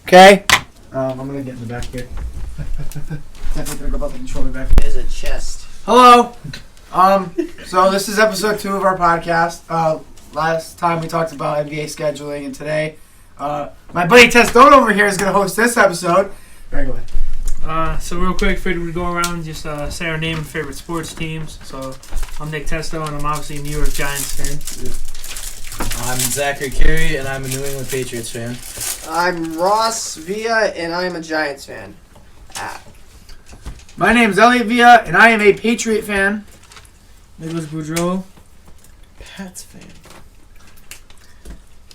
Okay. I'm gonna get in the back here. Definitely gonna go about the controller back. There's a chest. Hello. So this is episode 2 of our podcast. Last time we talked about NBA scheduling, and today, my buddy Testone over here is gonna host this episode. Very good. So real quick, figured we'd go around and just say our name and favorite sports teams. So I'm Nick Testo, and I'm obviously a New York Giants fan. I'm Zachary Carey, and I'm a New England Patriots fan. I'm Ross Villa, and I'm a Giants fan. My name's Elliot Villa, and I am a Patriot fan. Nicholas Boudreau. Pats fan.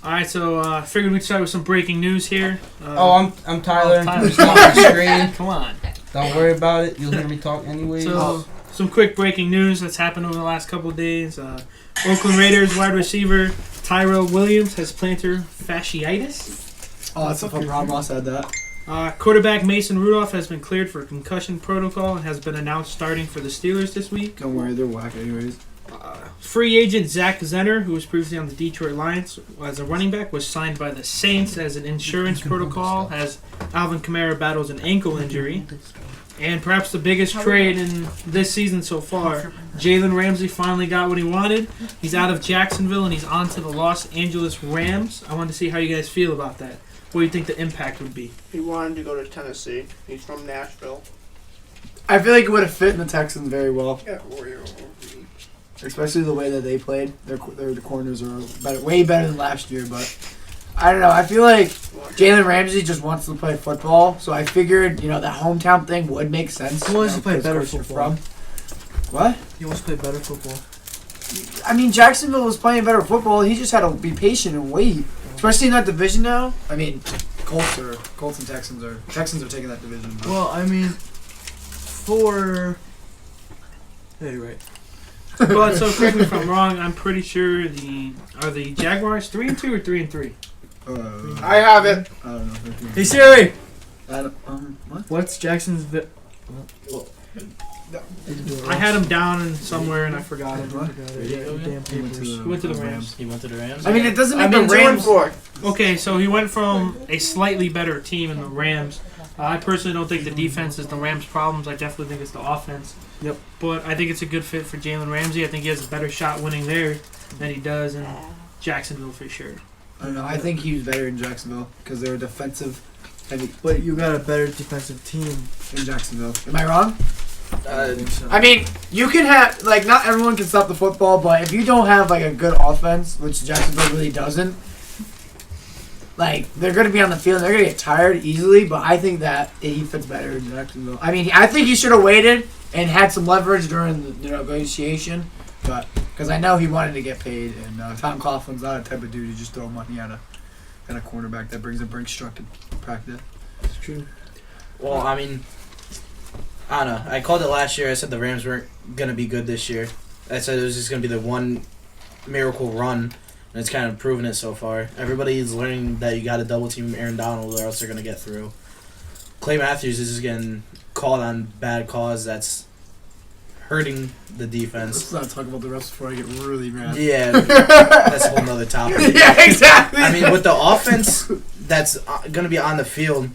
Alright, so figured we'd start with some breaking news here. I'm Tyler. Tyler's It's on the screen. Come on. Don't worry about it. You'll hear me talk anyway. So, some quick breaking news that's happened over the last couple of days. Oakland Raiders wide receiver Tyrell Williams has plantar fasciitis. Oh, that's a fun problem. I said that. Quarterback Mason Rudolph has been cleared for concussion protocol and has been announced starting for the Steelers this week. Don't worry, they're whack anyways. Free agent Zach Zenner, who was previously on the Detroit Lions as a running back, was signed by the Saints as an insurance protocol as Alvin Kamara battles an ankle injury. And perhaps the biggest trade in this season so far, Jalen Ramsey finally got what he wanted. He's out of Jacksonville and he's on to the Los Angeles Rams. I wanted to see how you guys feel about that. What do you think the impact would be? He wanted to go to Tennessee. He's from Nashville. I feel like it would have fit in the Texans very well. Yeah, Especially the way that they played. The corners are better, way better than last year, but I don't know. I feel like Jalen Ramsey just wants to play football, so I figured, that hometown thing would make sense. He wants to play better because football. What? He wants to play better football. I mean, Jacksonville was playing better football. He just had to be patient and wait. Especially in that division now. I mean, Colts and Texans are taking that division. Well, I mean, yeah, you're right. But so correct me if I'm wrong. I'm pretty sure are the Jaguars 3-2 or 3-3? I have it. I don't know. Hey Siri! What? What's Jacksonville? I had him down somewhere and I forgot him. What? Damn papers. He went to the Rams. He went to the Rams. I mean, it doesn't make I've been the Rams. 2-4. Okay, so he went from a slightly better team in the Rams. I personally don't think the defense is the Rams' problems. I definitely think it's the offense. Yep. But I think it's a good fit for Jalen Ramsey. I think he has a better shot winning there than he does in Jacksonville for sure. I don't know. I think he was better in Jacksonville because they were defensive heavy But you got a better defensive team. in Jacksonville. Am I wrong? I think so. I mean, you can have, not everyone can stop the football, but if you don't have, a good offense, which Jacksonville really doesn't, they're going to be on the field and they're going to get tired easily, but I think that he fits better in Jacksonville. I mean, I think he should have waited and had some leverage during the negotiation, but because I know he wanted to get paid, and Tom Coughlin's not a type of dude to just throw money at a cornerback that brings structured practice. It's true. Well, I mean, I don't know. I called it last year. I said the Rams weren't going to be good this year. I said it was just going to be the one miracle run, and it's kind of proven it so far. Everybody's learning that you got to double team Aaron Donald or else they're going to get through. Clay Matthews is just getting called on bad calls that's hurting the defense. Let's not talk about the rest before I get really mad. Yeah, that's a whole nother topic. Yeah, exactly. I mean, with the offense that's going to be on the field,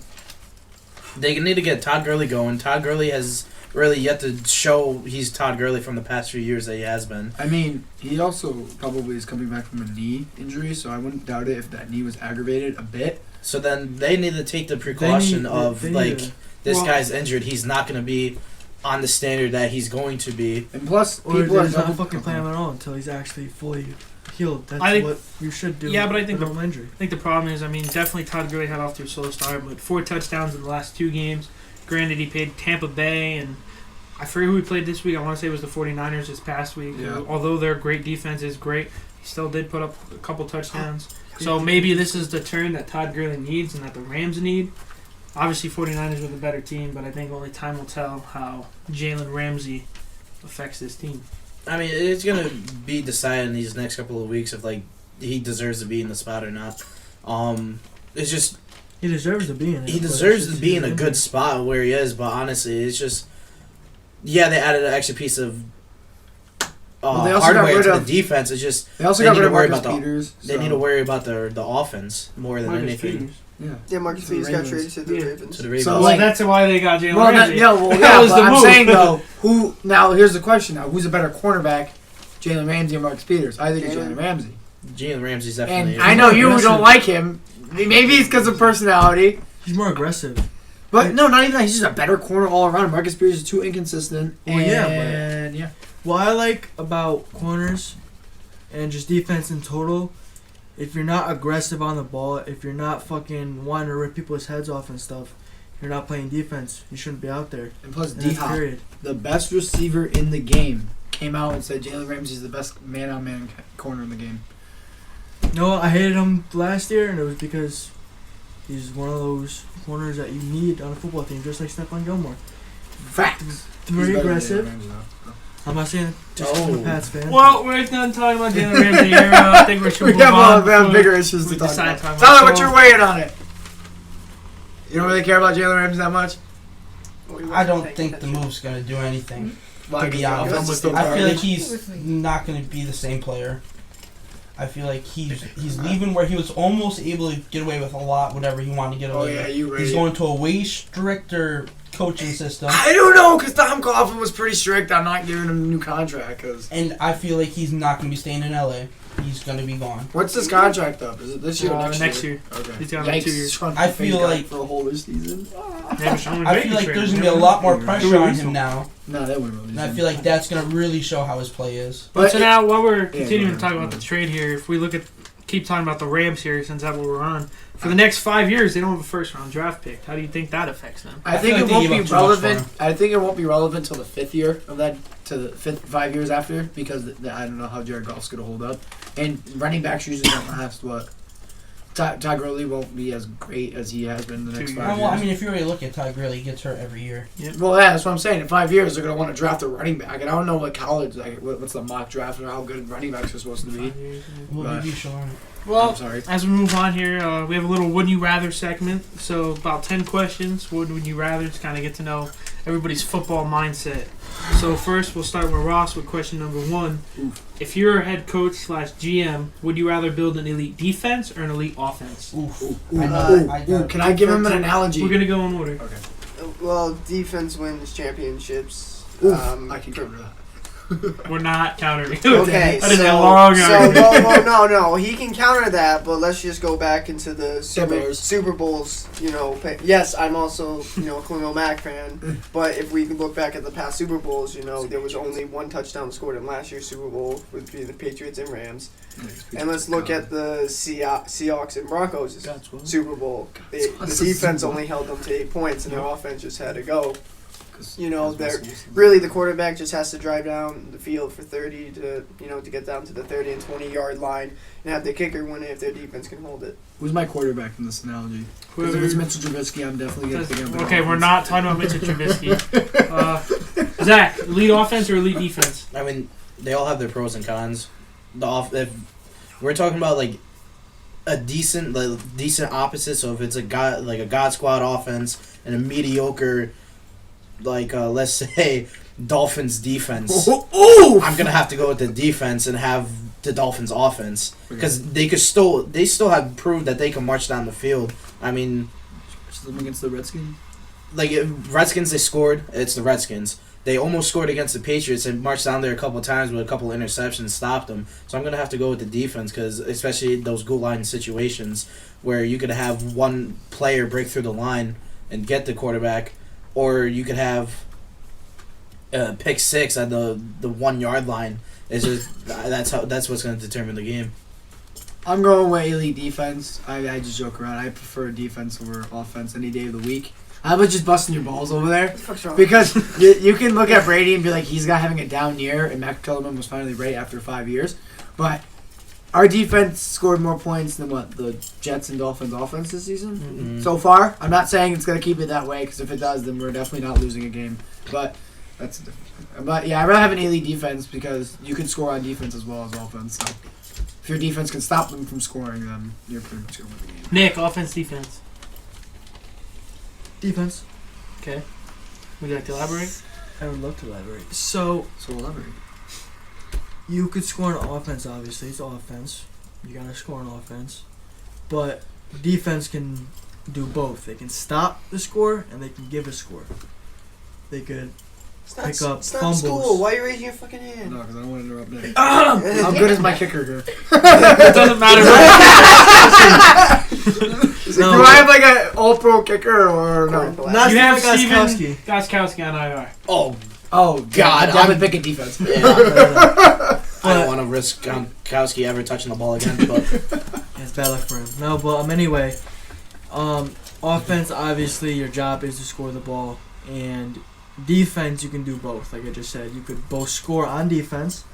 they need to get Todd Gurley going. Todd Gurley has really yet to show he's Todd Gurley from the past few years that he has been. I mean, he also probably is coming back from a knee injury, so I wouldn't doubt it if that knee was aggravated a bit. So then they need to take the precaution this guy's injured. He's not going to be on the standard that he's going to be. And plus, Or people are there's not fucking playing him at all until he's actually fully healed. That's what you should do. Yeah, but I think with an injury. I think the problem is, definitely Todd Gurley had off to a slow start, but 4 touchdowns in the last 2 games. Granted, he played Tampa Bay, and I forget who he played this week. I want to say it was the 49ers this past week. Yeah. Although their great defense is great, he still did put up a couple touchdowns. So maybe this is the turn that Todd Gurley needs and that the Rams need. Obviously, 49ers were the better team, but I think only time will tell how Jalen Ramsey affects this team. I mean, it's going to be decided in these next couple of weeks if, he deserves to be in the spot or not. It's just... He deserves to be in it. He deserves to be in a good spot where he is, but honestly, it's just... Yeah, they added an extra piece of they also got hardware rid to of- the defense. It's just They also they got need rid to of worry Marcus about Peters. they need to worry about the offense more than Marcus anything. Peters. Yeah, Marcus Peters got traded to the Ravens. To the Ravens. So, Well, like- that's why they got Jalen Well, Ramsey. that was but the I'm move. saying though, who now? Here's the question: now, who's a better cornerback, Jalen Ramsey or Marcus Peters? I think it's Jalen Ramsey. Jalen Ramsey's definitely. And I know you don't like him. Maybe it's because of personality. He's more aggressive. But no, not even that. He's just a better corner all around. Marcus Peters is too inconsistent. Well, yeah, and yeah. What I like about corners and just defense in total, if you're not aggressive on the ball, if you're not fucking wanting to rip people's heads off and stuff, you're not playing defense. You shouldn't be out there. And plus, And that's D-Hop, period. the best receiver in the game, came out and said Jalen Ramsey's the best man-on-man corner in the game. No, I hated him last year, and it was because he's one of those corners that you need on a football team, just like Stephon Gilmore. Facts. Very He's better than aggressive. Jalen Ramsey, though. I'm not saying just 'cause I'm a Pats fan. Well, we're done talking about Jalen Ramsey here. I think we should We move have, on. we have before bigger issues we to talk decide about. to talk Tyler, about. what's your weighing on it? You don't really care about Jalen Ramsey that much? I don't think the move's going to do anything. Why? To be 'Cause the honest, offense is still I feel like garbage? he's not going to be the same player. I feel like he's leaving where he was almost able to get away with a lot, whatever he wanted to get Oh away yeah, with. you ready? He's going to a way stricter coaching system, I don't know, because Tom Coughlin was pretty strict on not giving him a new contract. Cause and I feel like he's not going to be staying in LA. He's going to be gone. what's his contract up? Is it this year or Next year. Okay. He's got like 2 Yikes, years. Sean I Payton feel got like- for a whole this season. Yeah, Sean I McVay feel like traded there's going him. to be a lot more Yeah. pressure on him now, No, that wouldn't really. and I feel like that's going to really show how his play is. But so now, while we're Yeah, continuing go to talk ahead. about the trade here, if we look at, keep talking about the Rams here, since that's what we're on, for the next 5 years, they don't have a first-round draft pick. How do you think that affects them? I I think feel it like they won't gave be up too much for relevant. him. I think it won't be relevant till the fifth year of that, to the 5 years after, because I don't know how Jared Goff's going to hold up. And running backs usually don't last, what? Todd Gurley won't be as great as he has been the next 2 5 years. years. Well, I mean, if you really look at Ty Gurley, he gets hurt every year. Well, yeah, that's what I'm saying. In 5 years, they're going to want to draft a running back. And I don't know what college, like, what's the mock draft or how good running backs are supposed to be. 5 years, yeah. Well, Right. maybe you should learn it. Well, I'm sorry. as we move on here, we have a little Would You Rather segment. So, about 10 questions. Would you rather? Just kind of get to know everybody's football mindset. So, first, we'll start with Ross with question number 1. If you're a head coach / GM, would you rather build an elite defense or an elite offense? Oof. Ooh, I know. ooh, can I give him an analogy? We're going to go in order. Well, defense wins championships. Oof, Um, I can cover that. We're not countering. Okay, That is a so, long so argument. no, he can counter that, but let's just go back into the Bears. Super Bowls. Yes, I'm also a Khalil Mack fan, but if we look back at the past Super Bowls, there was only one touchdown scored in last year's Super Bowl with the Patriots and Rams. And let's look at the Seahawks and Broncos Super Bowl. The defense only held them to 8 points, and their offense just had to go. The quarterback just has to drive down the field for 30 to get down to the 30 and 20-yard line and have the kicker win it if their defense can hold it. Who's my quarterback in this analogy? Because if it's Mitchell Trubisky, I'm definitely going to pick him. Okay, we're not talking about Mitchell Trubisky. Zach, elite offense or elite defense? I mean, they all have their pros and cons. If we're talking about like a decent opposite, so if it's a God Squad offense and a mediocre, let's say Dolphins defense, I'm gonna have to go with the defense and have the Dolphins offense because they still have proved that they can march down the field. I mean, against the Redskins. Redskins, they scored. It's the Redskins. They almost scored against the Patriots and marched down there a couple of times with a couple of interceptions, stopped them. So I'm going to have to go with the defense because especially those goal line situations where you could have one player break through the line and get the quarterback, or you could have pick 6 at the 1 yard line. It's just that's what's going to determine the game. I'm going with elite defense. I just joke around. I prefer defense over offense any day of the week. I was just busting your balls over there. Because you can look at Brady and be like, he's having a down year, and Matt Kellerman was finally right after 5 years. But our defense scored more points than the Jets and Dolphins offense this season Mm-hmm. so far. I'm not saying it's going to keep it that way, because if it does, then we're definitely not losing a game. But yeah, I'd rather have an elite defense because you can score on defense as well as offense. So if your defense can stop them from scoring, then you're pretty much going to win the game. Nick, offense, defense. Defense. Okay. Would you like to elaborate? I would love to elaborate. So elaborate. you could score on offense, obviously. It's offense. You gotta score on offense. But defense can do both. They can stop the score and they can give a score. They could It's not, pick up it's not fumbles. school. Why are you raising your fucking hand? No, because I don't want to interrupt Nick. How good is my kicker, dude? It doesn't matter. No. Do I have like an all-pro kicker or no? Not You have Steven Steven Gostkowski on IR. Oh Oh God, I'm I'm- picking defense. yeah. I don't want to risk Gronkowski ever touching the ball again. But It's bad luck for him. No, but anyway, offense, obviously, your job is to score the ball, and defense, you can do both. Like I just said, you could both score on defense,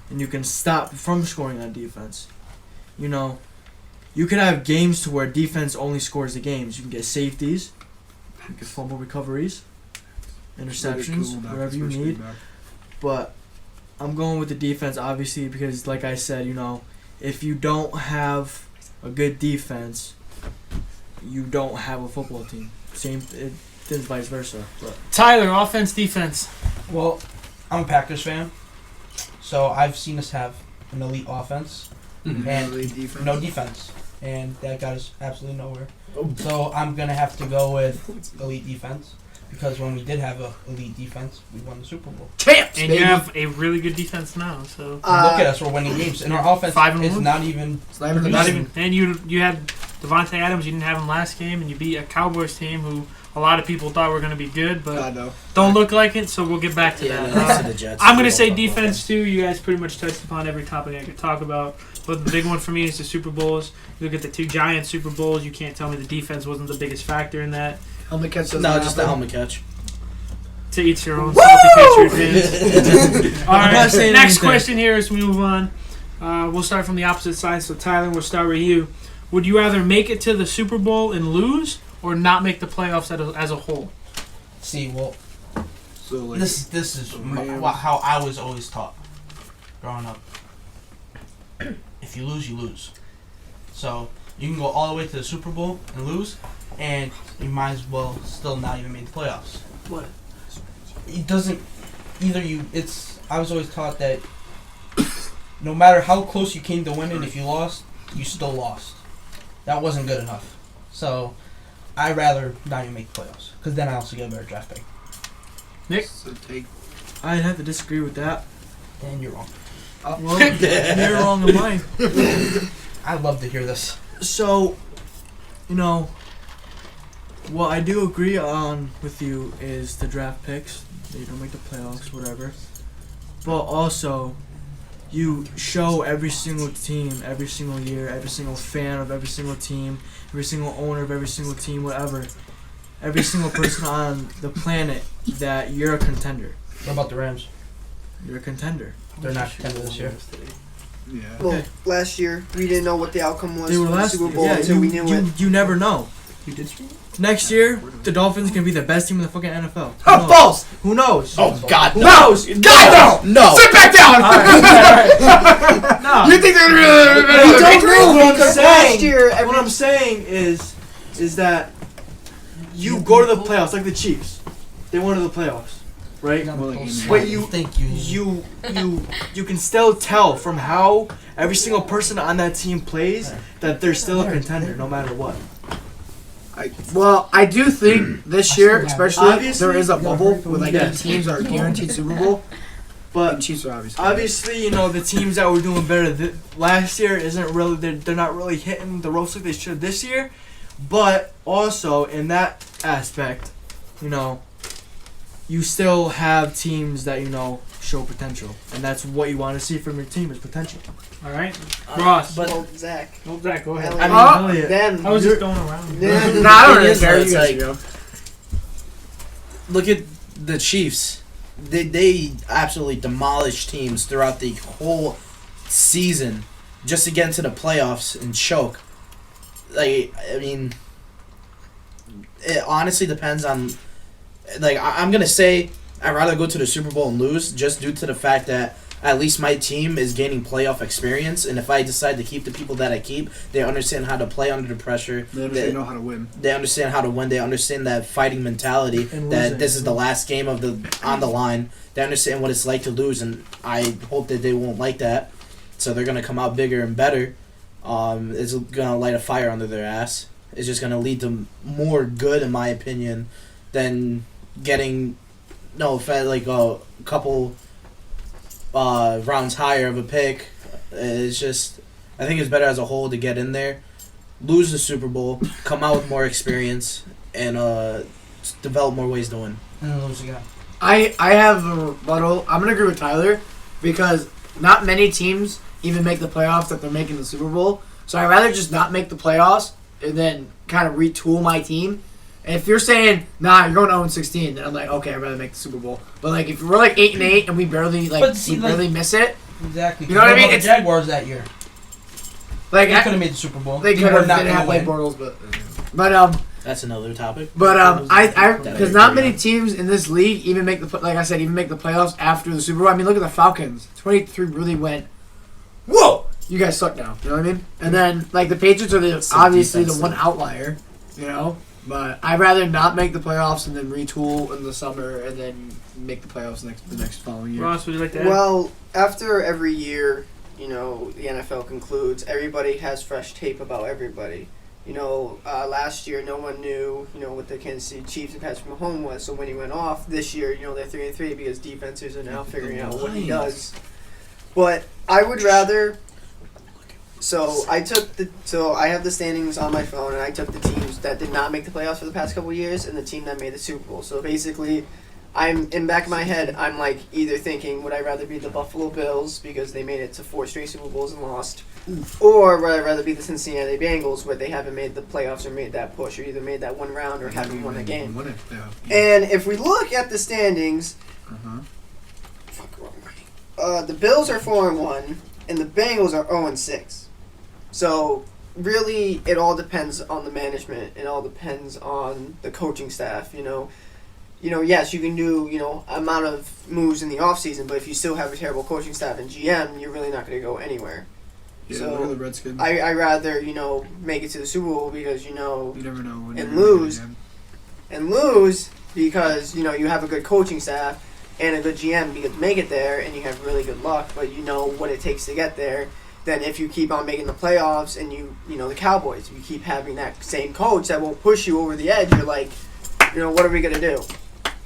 and you can stop from scoring on defense. You know, you could have games to where defense only scores the games. You can get safeties, you can fumble recoveries, interceptions, wherever you need. But I'm going with the defense, obviously, because, like I said, you know, if you don't have a good defense, you don't have a football team. It is vice versa. But Tyler, offense, defense. Well, I'm a Packers fan, so I've seen us have an elite offense and no defense, and that got us absolutely nowhere. So I'm gonna have to go with elite defense because when we did have a elite defense, we won the Super Bowl. Champs, And baby. you have a really good defense now, so Look at us, we're winning games, and our offense 5-1? is not even. It's not even not the even. And you had Devontae Adams. You didn't have him last game, and you beat a Cowboys team who a lot of people thought were going to be good, but God, no. don't look like it. So we'll get back to yeah, that. next to the Jets. I'm going to We say don't talk about defense too. You guys pretty much touched upon every topic I could talk about. But the big one for me is the Super Bowls. You look at the two Giants Super Bowls. You can't tell me the defense wasn't the biggest factor in that. Helmet catch that. doesn't No, just the happen. helmet catch. To each their own. Salty Patriot fans. All I'm not right. saying Next anything. question here as we move on. We'll start from the opposite side. So Tyler, we'll start with you. Would you rather make it to the Super Bowl and lose, or not make the playoffs as a whole? See, well, So, like, this is Rams. how I was always taught growing up. If you lose, you lose. So you can go all the way to the Super Bowl and lose, and you might as well still not even make the playoffs. What? It doesn't. Either you. It's. I was always taught that no matter how close you came to winning, if you lost, you still lost. That wasn't good enough. So I'd rather not even make the playoffs because then I also get a better draft pick. Nick? So take. I'd have to disagree with that. And you're wrong. Well, you're wrong in mine. I'd love to hear this. So, you know, what I do agree on with you is the draft picks. They don't make the playoffs, whatever. But also, you show every single team, every single year, every single fan of every single team, every single owner of every single team, whatever, every single person on the planet that you're a contender. What about the Rams? You're a contender. They're not contender this year. Yeah. Well, Okay. last year we didn't know what the outcome was They were for the last Super Bowl yeah, until we knew it. you never know. You did stream? Next year, the Dolphins can be the best team in the fucking NFL. Who Oh, knows? false! Who knows? Oh God, Who no! knows? God, no! No! Sit back down! No. You think they're We really don't know what I'm Because saying. last year, What I'm saying is that you go to the playoffs like the Chiefs. They went to the playoffs, right? But you Thank you. you can still tell from how every single person on that team plays that they're still a contender no matter what. Well, I do think this year, especially, Obviously- there is a bubble with like Yeah. 8 teams that are guaranteed Super Bowl. But And Chiefs are obviously. obviously, you know, the teams that were doing better last year isn't really they're not really hitting the ropes like they should this year. But also in that aspect, you know, you still have teams that, you know, show potential, and that's what you want to see from your team is potential. All right. Ross. But Well, Zach. Oh, Zach, go ahead. Elliot. I mean, Elliot, Them. I was just going around. Yeah. Nah, I don't It really is, care. though, it's You guys like- go. Look at the Chiefs. They absolutely demolished teams throughout the whole season just to get into the playoffs and choke. Like, I mean, it honestly depends on. Like, I'm gonna say I'd rather go to the Super Bowl and lose just due to the fact that at least my team is gaining playoff experience, and if I decide to keep the people that I keep, they understand how to play under the pressure. They know how to win. They understand how to win. They understand that fighting mentality. And That losing. this is the last game of the on the line. They understand what it's like to lose, and I hope that they won't like that. So they're gonna come out bigger and better. is gonna light a fire under their ass. It's just gonna lead to more good, in my opinion, than getting like a couple rounds higher of a pick. It's just, I think it's better as a whole to get in there, lose the Super Bowl, come out with more experience, and develop more ways to win. And then lose again. I have a rebuttal. I'm gonna agree with Tyler because not many teams even make the playoffs that they're making the Super Bowl. So I'd rather just not make the playoffs and then kind of retool my team. And if you're saying, nah, you're going 0-16, then I'm like, okay, I'd rather make the Super Bowl. But like, if we're like 8-8 and we barely miss it, Exactly. you know what I mean? The It's Jaguars that year. like They could have made the Super Bowl. they could were have not didn't gonna have Blake win. Bortles, but That's another topic. I because not many teams in this league even make the like I said even make the playoffs after the Super Bowl. I mean, look at the Falcons. 23 really went. Whoa, you guys suck now. You know what I mean? And then like the Patriots are obviously the one outlier. You know, but I'd rather not make the playoffs and then retool in the summer and then make the playoffs the next following year. Ross, would you like to add? Well, after every year, the NFL concludes, everybody has fresh tape about everybody. Last year no one knew, what the Kansas City Chiefs and Patrick Mahomes was. So when he went off this year, they're 3-3 because defenses are now figuring out what he does. But I would rather. So I have the standings on my phone, and I took the teams that did not make the playoffs for the past couple of years, and the team that made the Super Bowl. So basically, I'm in back of my head. I'm like either thinking, would I rather be the Buffalo Bills because they made it to 4 straight Super Bowls and lost, or would I rather be the Cincinnati Bengals where they haven't made the playoffs or made that push, or either made that one round or haven't won a game. And if we look at the standings, the Bills are 4-1, and the Bengals are 0-6. So really, it all depends on the management. It all depends on the coaching staff. Yes, you can do amount of moves in the offseason, but if you still have a terrible coaching staff and GM, you're really not going to go anywhere. Yeah, so look at the Redskins. I rather make it to the Super Bowl because you never know when and lose because you have a good coaching staff and a good GM because make it there and you have really good luck, but you know what it takes to get there. Then if you keep on making the playoffs and the Cowboys, if you keep having that same coach that won't push you over the edge, you're like, what are we gonna do?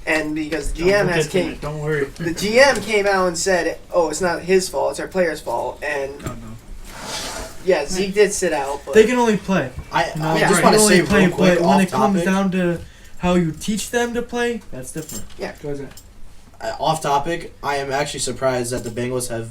And because the GM don't worry. The GM came out and said, "Oh, it's not his fault; it's our players' fault." And yeah, Zeke did sit out. But They can only play. I Yeah. just want to say play, real quick, but when off it comes topic, down to how you teach them to play, that's different. Yeah. Go ahead. off topic, I am actually surprised that the Bengals have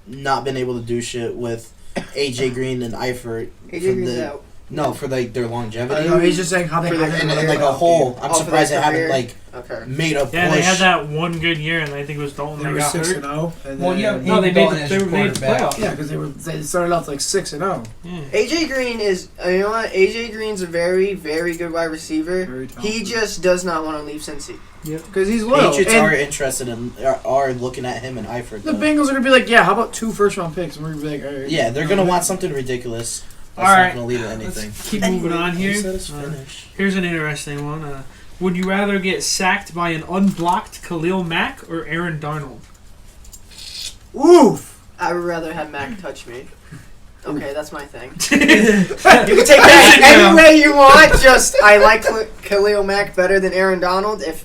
not been able to do shit with AJ Green and Eifert. AJ Green's out. No, for like their longevity. No, he's just saying how they For the- haven't and really like a whole, I'm Oh, for surprised they their haven't career? like Okay. made a Yeah, push. they had that one good year, and I think it was Dalton. They They were got 6-0. hurt. And Well, yeah, then- No, they Andy made Dalton the, as they your made the quarterback. playoffs. Yeah, because they started off like 6-0. Yeah. AJ Green is, AJ Green's a very, very good wide receiver. Very He talented. just does not want to leave Cincy. Because he's loyal. Patriots And are interested in are looking at him and Eifert. the though. Bengals are gonna be like, yeah, how about 2 first-round picks? And we're gonna be like, all right. Yeah, they're gonna want something ridiculous. That's All right. not gonna lead to anything. Keep moving on here. Let us Uh, finish. Here's an interesting one. Would you rather get sacked by an unblocked Khalil Mack or Aaron Darnold? Oof. I would rather have Mac touch me. Okay, that's my thing. You You can take that any way you want. Just I like Khalil Mack better than Aaron Donald. If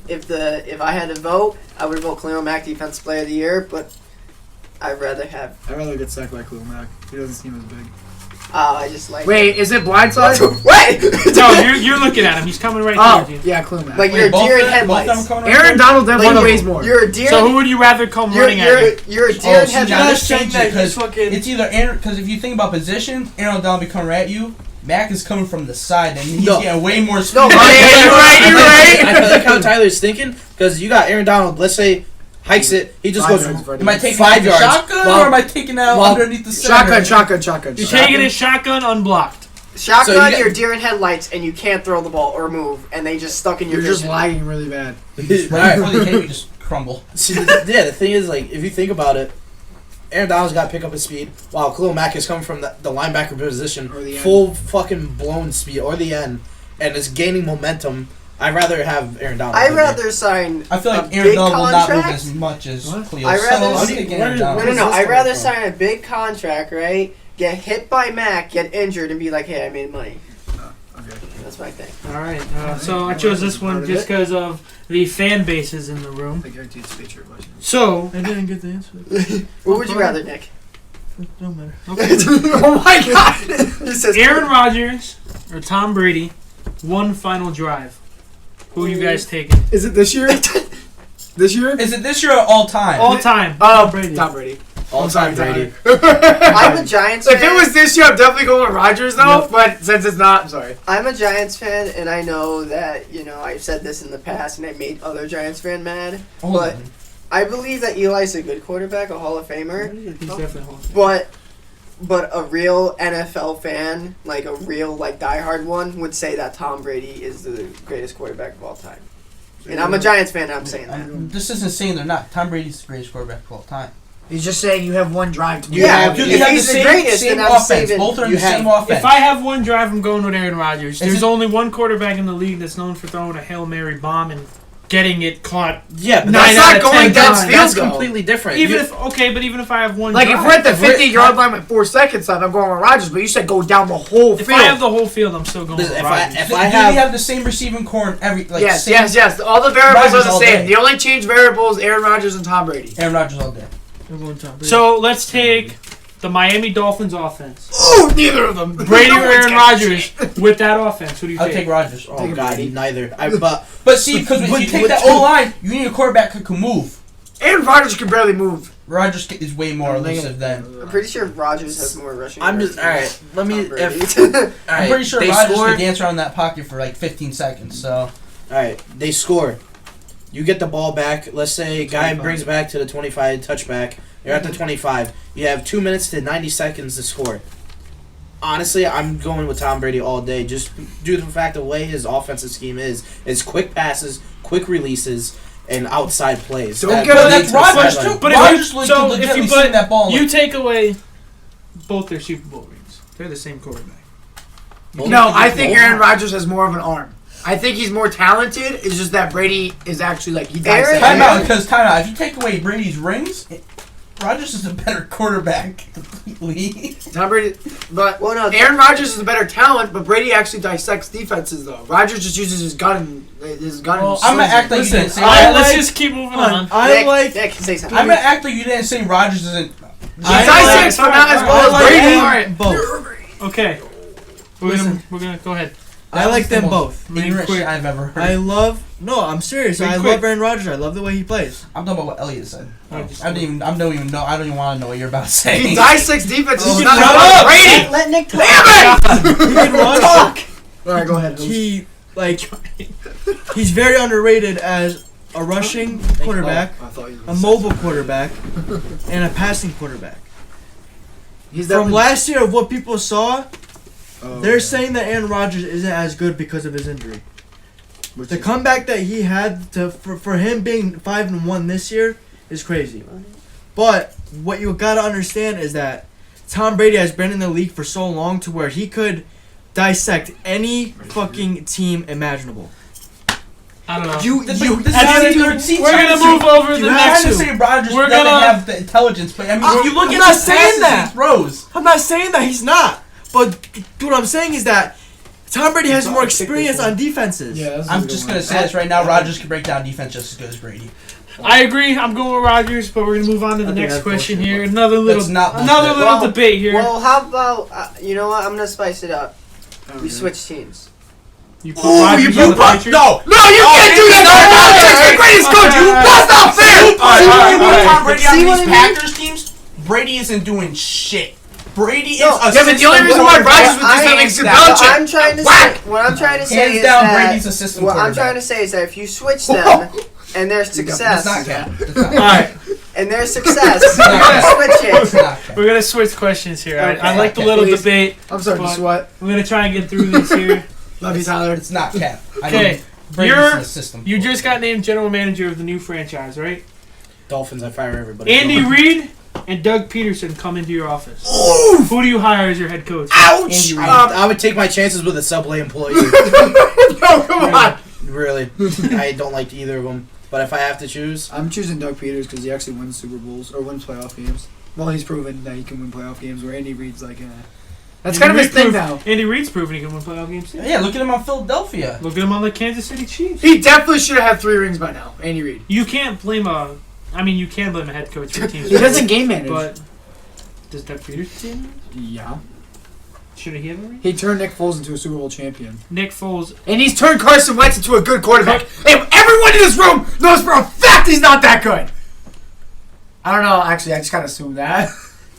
I had to vote, I would vote Khalil Mack Defensive Player of the Year. But I'd rather have. I'd rather get sacked by Khalil Mack. He doesn't seem as big. I just like. Wait, is it blindside? Wait. No, you're looking at him. He's coming right Oh, towards you. yeah, Khalil Mack. Like Wait, you're a both deer in of them- both of them headlights. coming right Aaron there? Donald definitely Like, weighs more. You're a deer. So who would you rather come You're running at you? you're a deer Oh, in see, now headlights. this changes it because fucking- it's either Aaron. Because if you think about position, Aaron Donald be coming right at you. Mac is coming from the side, and he's No. getting way more speed. No, Oh, yeah, you're right. I like how Tyler's thinking because you got Aaron Donald. Let's say hikes it. He just 5 goes. yards further. Am I taking 5 out the yards. shotgun, Well- or am I taking out well, underneath the center? Shotgun. You're taking a shotgun unblocked. Shotgun, So you got- you're deer in headlights, and you can't throw the ball or move, and they just stuck in your You're just vision. lagging really bad. Right before they hit you, just crumble. See, the thing is, like, if you think about it, Aaron Donald's got to pick up his speed, while Khalil Mack is coming from the linebacker position, Or the end. full fucking blown speed, or the end, and is gaining momentum. I'd rather have Aaron Donald. I'd than there. rather sign I feel a like Aaron big Donald will not move contract. as much as What? Cleo. I'd rather so I'm see- taking where Aaron did- Donald. No, Where's this I'd rather coming from? sign a big contract, right? get hit by Mac, get injured, and be like, hey, I made money. Okay. That's my thing. All right. So I chose this one just because of the fan bases in the room. I guarantee it's a Patriot question. So I didn't get the answer. What would you rather, Nick? It don't matter. Oh my God! He says Aaron Rodgers or Tom Brady, one final drive. Who are you guys taking? Is it this year? This year? Is it this year or all time? All time. Oh, Brady. Tom Brady. All I'm sorry, time Brady. I'm a Giants fan. If it was this year, I'm definitely going with Rodgers though. Yep. But since it's not, I'm sorry. I'm a Giants fan, and I know that, I've said this in the past, and I made other Giants fan mad. But I believe that Eli's a good quarterback, a Hall of Famer. He's definitely Hall of Fame. But a real NFL fan, like a real diehard one, would say that Tom Brady is the greatest quarterback of all time. And I'm a Giants fan, and I'm saying that. This isn't saying they're not. Tom Brady's the greatest quarterback of all time. He's just saying you have one drive to Yeah, do. if You have he's the the same, greatest, same then I'm offense. saving- Both are in you the same have- offense. If I have one drive, I'm going with Aaron Rodgers. Is There's it- only one quarterback in the league that's known for throwing a Hail Mary bomb and getting it caught. Yeah, but Nine that's out not of going 10 against times. That's though. completely different. Even You- if I have one Like if drive. we're at the 50-yard line with 4 seconds left, I'm going with Rodgers. But you said go down the whole If field. I have the whole field, I'm still going with If Rodgers. I Do you have have the same receiving core in every yes, same yes. All the variables Rodgers are the all same. day. The only change variable is Aaron Rodgers and Tom Brady. Aaron Rodgers all day. I'm going Tom Brady. So let's take the Miami Dolphins offense. Oh, neither of them. Brady No or one's Aaron getting Rodgers shit. with that offense. Who do you I'll take? take Rodgers. Oh Take a God, Brady. neither. But see, because if you take that O line, you need a quarterback who can move. Aaron Rodgers can barely move. Rodgers is way more elusive than. I'm pretty sure Rodgers has more rushing I'm yards just all right. Let me. than Tom If, Brady. all right, I'm pretty sure they Rodgers score. can dance around that pocket for like 15 seconds. So All right, they score. You get the ball back. Let's say a guy 25. brings back to the 25 touchback. You're at the 25. You have 2 minutes to 90 seconds to score. Honestly, I'm going with Tom Brady all day. Just due to the fact the way his offensive scheme is quick passes, quick releases, and outside plays. Don't That get lead on that to the Rodgers sideline. too. But if Rodgers you- could so if you legitimately put- send that ball. You take away both their Super Bowl rings. They're the same quarterback. No, I think Aaron Rodgers has more of an arm. I think he's more talented. It's just that Brady is actually he dissects. Aaron- Time out. If you take away Brady's rings, Rodgers is a better quarterback completely. Tom Brady, but Well, no, Aaron Rodgers is a better talent. But Brady actually dissects defenses though. Rodgers just uses his gun. Well, I'm gonna act like you Listen, didn't say. let's just keep moving on. Nick, say something. I'm gonna act like you didn't say Rodgers isn't. He dissects, but not as well as Brady. Alright, both. Okay. Listen. We're gonna go ahead. I like them both. Ignorant quick. shit I've ever heard. No, I'm serious. Be I quick. love Aaron Rodgers. I love the way he plays. I'm talking about what Elliot said. Oh, just- I don't even know. I don't even want to know what you're about to say. He dissects defenses. Oh, He's not shut as well as up! Brady. Let Nick talk. Damn it! He can run. Talk. All right, go ahead. He's very underrated as a rushing quarterback, I thought you a mobile quarterback, and a passing quarterback. He's From definitely- last year, of what people saw, Oh, they're yeah. saying that Aaron Rodgers isn't as good because of his injury. Which The is- comeback that he had for him being 5-1 this year is crazy. But what you gotta understand is that Tom Brady has been in the league for so long to where he could dissect any fucking team imaginable. I don't know. This we're is gonna move over to the I'm next trying to two. say Rodgers We're doesn't gonna- have the intelligence, but I mean, You look at us saying that. He throws. I'm not saying that he's not, but what I'm saying is that Tom Brady has more experience on defenses. Yeah, that's a I'm good just one. gonna say this right now. Rodgers can break down defense just as good as Brady. I agree. I'm going with Rodgers, but we're gonna move on to the I think next that's question bullshit, here. but- Another little, That's not another bullshit. little Well- debate here. Well, how about you know what? I'm gonna spice it up. Okay. We switch teams. You put Oh, Rodgers you on the brought Patriots? no, you can't do that. No, Rodgers, the greatest coach. That's not fair. Tom Brady See on what these I mean? Packers teams, Brady isn't doing shit. Brady No, is a Yeah, but the only reason why system Rodgers was quarterback. just having What Belichick. I'm trying to say, Whack. what I'm trying to say Hands is down, that Brady's a system what I'm quarterback. trying to say is that if you switch them and there's success, That's not cap. That's not All cap. right, and there's success, you switch That's it. not cap. we're gonna switch questions here. Okay. I like the Okay. little Please. debate. I'm sorry, But- just what? We're gonna try and get through this here. Love you, Tyler. It's not cap. I Okay, mean, Brady's you're- a system. You just got named general manager of the new franchise, right? Dolphins, I fire everybody. Andy Reid and Doug Peterson come into your office. Who do you hire as your head coach? Ouch! Andy Reid. I would take my chances with a Subway employee. No, come on. Really, I don't like either of them. But if I have to choose, I'm choosing Doug Peters because he actually wins Super Bowls or wins playoff games. Well, he's proven that he can win playoff games. Where Andy Reid's like, that's Andy kind of his Reid thing proved- now. Andy Reid's proven he can win playoff games too. Yeah, look at him on Philadelphia. Look at him on the Kansas City Chiefs. He definitely should have had 3 rings by now. Andy Reid. You can't blame you can blame a head coach for a team. He doesn't game manage. But does Doug Peterson team? Yeah. Should he have a ring? He turned Nick Foles into a Super Bowl champion. Nick Foles. And he's turned Carson Wentz into a good quarterback. And everyone in this room knows for a fact he's not that good. I don't know. Actually, I just kind of assumed that.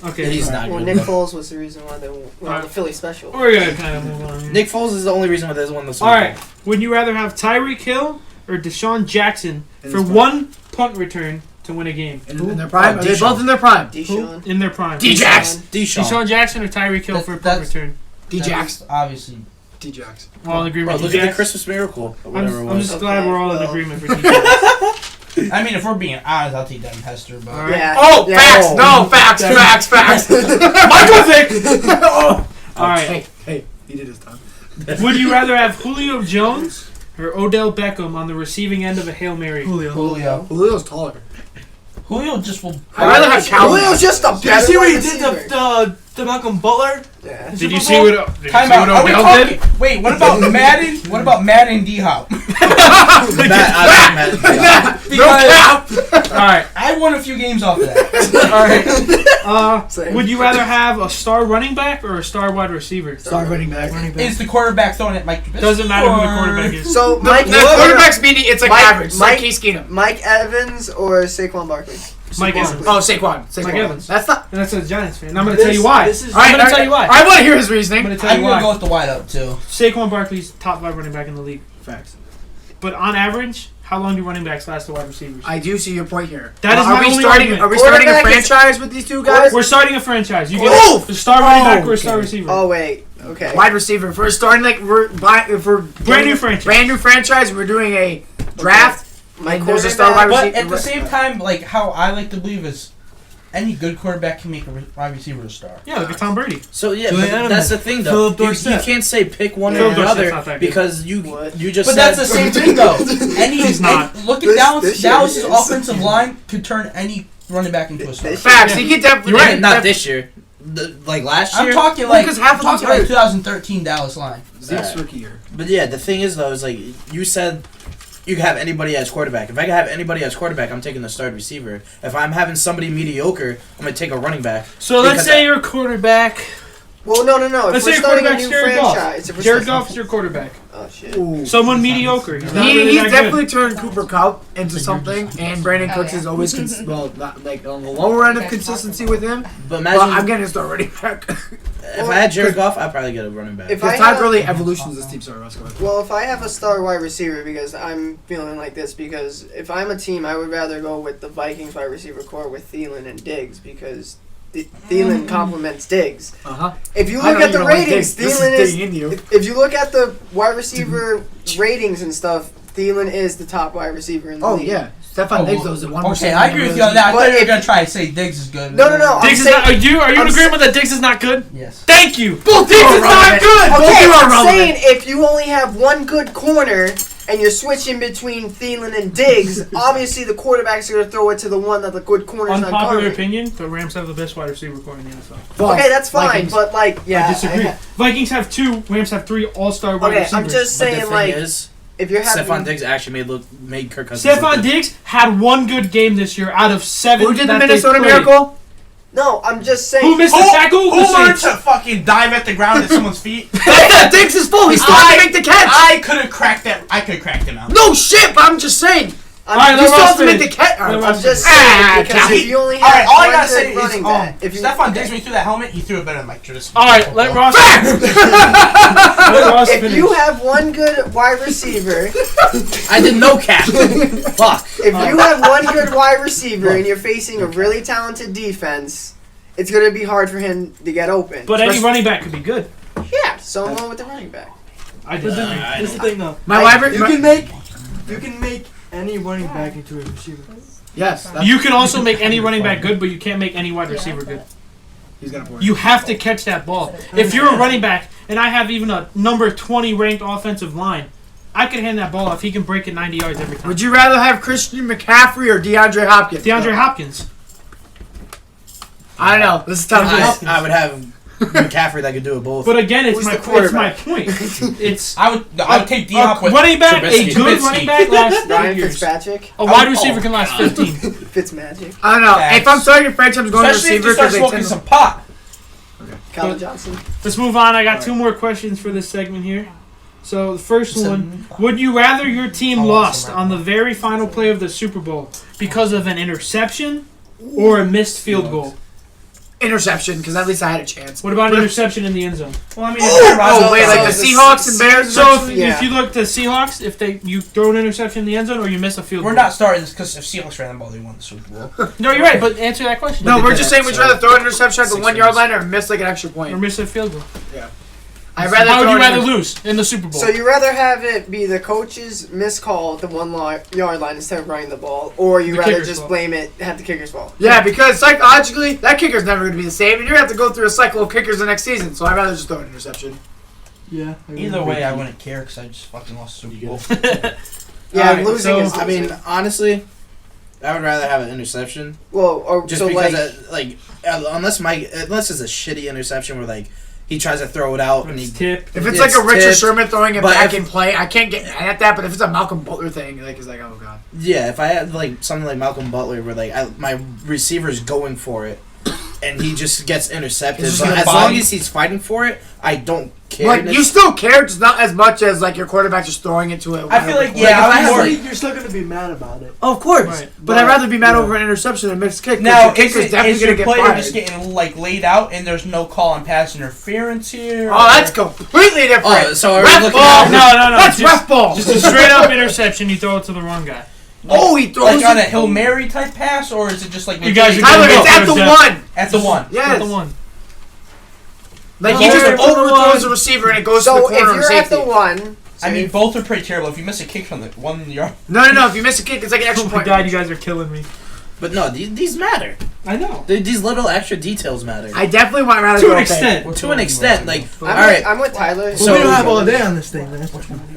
Okay, He's alright. not Well, good. Nick Foles was the reason why they won Alright. the Philly special. We're gonna kind of move on. Here. Nick Foles is the only reason why there's one this. All right. Would you rather have Tyreek Hill or Deshaun Jackson In for his prime. one punt return to win a game? In their prime? Oh, Are they Deshaun. both in their prime? Deshaun. In their prime. D-Jax. Deshaun. Deshaun Jackson or Tyreek Hill for a punt That's- return? D-Jax. That's Obviously. D-Jax. We're all in Bro, agreement. look at the D-Jax? Christmas miracle. Or whatever it I'm was. just glad we're all in well. agreement for D-Jax. I mean, if we're being honest, I'll take that in Hester, but. All right. Yeah. Oh, Yeah. facts. Oh. No, facts. Michael Vick. Oh. All right. Hey, he did his time. Would you rather have Julio Jones or Odell Beckham on the receiving end of a Hail Mary? Julio. Julio's taller. Julio just will. I'd rather have Calvin. Julio's just a Did you better see what wide he did receiver. to Malcolm Butler? Yeah. Did you Super see Bowl? what? Did you Time see out. what Are we Odell talking? did? Wait, what about Madden? What about Madden D Hop? No cap. All right. I won a few games off of that. All right. Same. Would you rather have a star running back or a star wide receiver? Star running back. Is the quarterback throwing it Mike Trubisky? Doesn't matter who the or- quarterback is. So The Mike quarterback's meaning it's like Mike- average. It's like Mike- Case Keenum. Mike Evans or Saquon Barkley? Mike Evans. Oh, Saquon. Mike Evans. That's not. And that's a Giants fan. And I'm going to tell you why. This is All right, I'm going to tell you why. I want to hear his I'm reasoning. going to tell I'm you gonna go why. with the wide up too. Saquon Barkley's top 5 running back in the league. Facts. But on average, how long do running backs last to wide receivers? I do see your point here. That is are my we only starting? argument. Are we starting a Quarterback is- franchise with these two guys? We're starting a franchise. You Oh! get a star running back or a okay. star receiver. Oh wait. Okay. Wide receiver. If we're starting like if we're Brand new franchise. Brand new franchise. We're doing a draft. My And there's a star quarterback- wide But receiver. at the same time, like how I like to believe is, any good quarterback can make a wide receiver a star. Yeah, look at Tom Brady. So yeah, Julian but Edelman. that's the thing though. Philip You Dorsett. can't say pick one Philip or the Dorsett's other not that good. because you What? just But said. that's the same thing though. He's not. Look at This Dallas. year Dallas's he is. offensive line could turn any running back into a star. This- Facts. Yeah. He could definitely. You're right. Not this year. Like last year. I'm talking Well, like 'cause half of them's 2013 Dallas line. Zeke's rookie year. But yeah, the thing is though, is like you said, you can have anybody as quarterback. If I can have anybody as quarterback, I'm taking the starting receiver. If I'm having somebody mediocre, I'm gonna take a running back. So let's Because say you're a quarterback. Well, no. If Let's we're say your starting a quarterback's new Jared Goff. franchise, if we're Jared starting- Goff's your quarterback. Oh shit. Someone mediocre. He's not really He's that definitely good. turned Cooper Cup into something, and Brandon Cooks is always not like on the lower end of consistency with him. But But imagine I'm getting to start running back. if I had Jared Goff, I'd probably get a running back. If Because I Todd have- Gurley evolutions this team. Sorry, Roscoe. Well, if I have a star wide receiver, because I'm feeling like this, because if I'm a team, I would rather go with the Vikings wide receiver core with Thielen and Diggs, because Thielen complements Diggs. Uh-huh. If you I look know at the you don't like ratings, Diggs. This Thielen is is. digging into you. If you look at the wide receiver ratings and stuff, Thielen is the top wide receiver in the Oh league. yeah, Stephon Diggs though is at 1%. Okay, I agree with you on that. I But thought you were if- gonna try to say Diggs is good. No. I'm Diggs is saying- not. Are you in I'm agreement that Diggs is not good? Yes. Thank you. Both teams is not relevant. good. Both Okay, teams are I'm relevant. saying if you only have one good corner and you're switching between Thielen and Diggs, obviously the quarterback's going to throw it to the one that the good corner's not Unpopular covering. opinion: the Rams have the best wide receiver core in the NFL. False. Okay, that's fine, Vikings. but like, yeah, I disagree. Vikings have 2. Rams have 3 all-star wide Okay, receivers. I'm just But the saying, thing like, is, if you're having Stephon Diggs actually made Kirk Cousins. look Stephon good. Diggs had 1 good game this year out of 7. Who did the that they Minnesota played. Miracle? no, I'm just saying. Who missed the tackle? Who The learned Saints. to fucking dive at the ground at someone's feet? Diggs is full. He's still to make the catch. I could have cracked that. I could have cracked him out. No shit, but I'm just saying. Alright, You let still Ross have to make the finish. catch. Let I'm Ross just finish. saying because Cal- if you only All right, have all I one gotta good say is, running back, if you Stephon Diggs when he threw that helmet, he threw it better than Mike Trubisky. All right, let Ross. Let Ross if finish. you have one good wide receiver, I did no cap. Fuck. if you have one good wide receiver and you're facing a really talented defense, it's going to be hard for him to get open. But any running back could be good. yeah, so I'm going with the running back. I disagree. Here's the thing, though. My wide You can make any running back into a receiver. Yes. that's- You can also make any running back good, but you can't make any wide receiver good. He's gonna pour it. You have to catch that ball. If you're a running back and I have even a number 20 ranked offensive line, I could hand that ball if he can break it 90 yards every time. Would you rather have Christian McCaffrey or DeAndre Hopkins? DeAndre Hopkins. I don't know. This is tough. I would have McCaffrey that could do it both. But again, it's Who's my the quarterback? point. It's I would take D-Hop with running back. Trubisky. A good running back lasts 3 Ryan years. Fitzpatrick, A wide receiver can last 15. Fitzmagic, I don't know. Facts. If I'm starting a franchise, I'm going to Especially if receiver you start because they smoking tend some to. pot. Calvin Johnson. Let's move on. I got 2 more questions for this segment here. So the first one: would you rather your team lost on the very final play of the Super Bowl because of an interception or a missed field goal? Interception, because at least I had a chance. What about an interception in the end zone? Well, I mean, Oh, wait, like the So Seahawks and Bears? So if Yeah. you look to Seahawks, if you throw an interception in the end zone or you miss a field we're goal. not starting this because if Seahawks ran the ball, they won the Super Bowl. No, you're right. But answer that question. No, But we're they just did saying that, we'd so rather throw an interception at the 6 1 yard wins. line or miss like an extra Or point. miss a field goal. I'd rather How would throw you an rather inter- lose in the Super Bowl? So you rather have it be the coach's missed call at the 1 yard line instead of running the ball, or you The rather kicker's just fault. blame it have the kicker's fault? Yeah, because psychologically, that kicker's never going to be the same, and you're going to have to go through a cycle of kickers the next season, so I'd rather just throw an interception. Yeah. Either way, I wouldn't care because I just fucking lost the Super Bowl. Yeah, Alright, losing so, is. I Losing. mean, honestly, I would rather have an interception well, or just so because, like, unless it's a shitty interception where like he tries to throw it out and he It's tip. If it's It's like a Richard tipped, Sherman throwing it but back if- in play, I can't get at that, but if it's a Malcolm Butler thing, like, it's like, oh, God. yeah, if I had like something like Malcolm Butler where like my receiver's going for it and he just gets intercepted, He's just but gonna as body- long as he's fighting for it, I don't care. Like, you still care, just not as much as, like, your quarterback just throwing it to it. I feel like, Like, yeah, if I I'm had, more. like- You're still gonna be mad about it. Oh, of course. Right. But I'd rather be mad over an interception than a missed kick. 'cause Now, your is, kicker's it, definitely is going your to get player fired. just getting like laid out and there's no call on pass interference here? Oh, that's completely different. Oh, so are we Ref looking ball. at- No. That's just, ref ball. just a straight up interception. You throw it to the wrong guy. Oh, he throws like on a it. Hail Mary type pass, or is it just like You guys are Tyler, gonna it's go at the for one. at the one? Yes. The one. Like, No, he just it's at the overthrows one. the receiver and it goes so to the if corner of you're at safety. the 1, I mean, both are pretty terrible. If you miss a kick from the 1 yard, No. If you miss a kick, it's like an extra Oh my point. God, you guys are killing me. But no, these matter. I know. These little extra details matter. I definitely want rather To go an pay. extent. To an extent, like I'm, all right. I'm with Tyler. So- we don't have all day on this thing, man.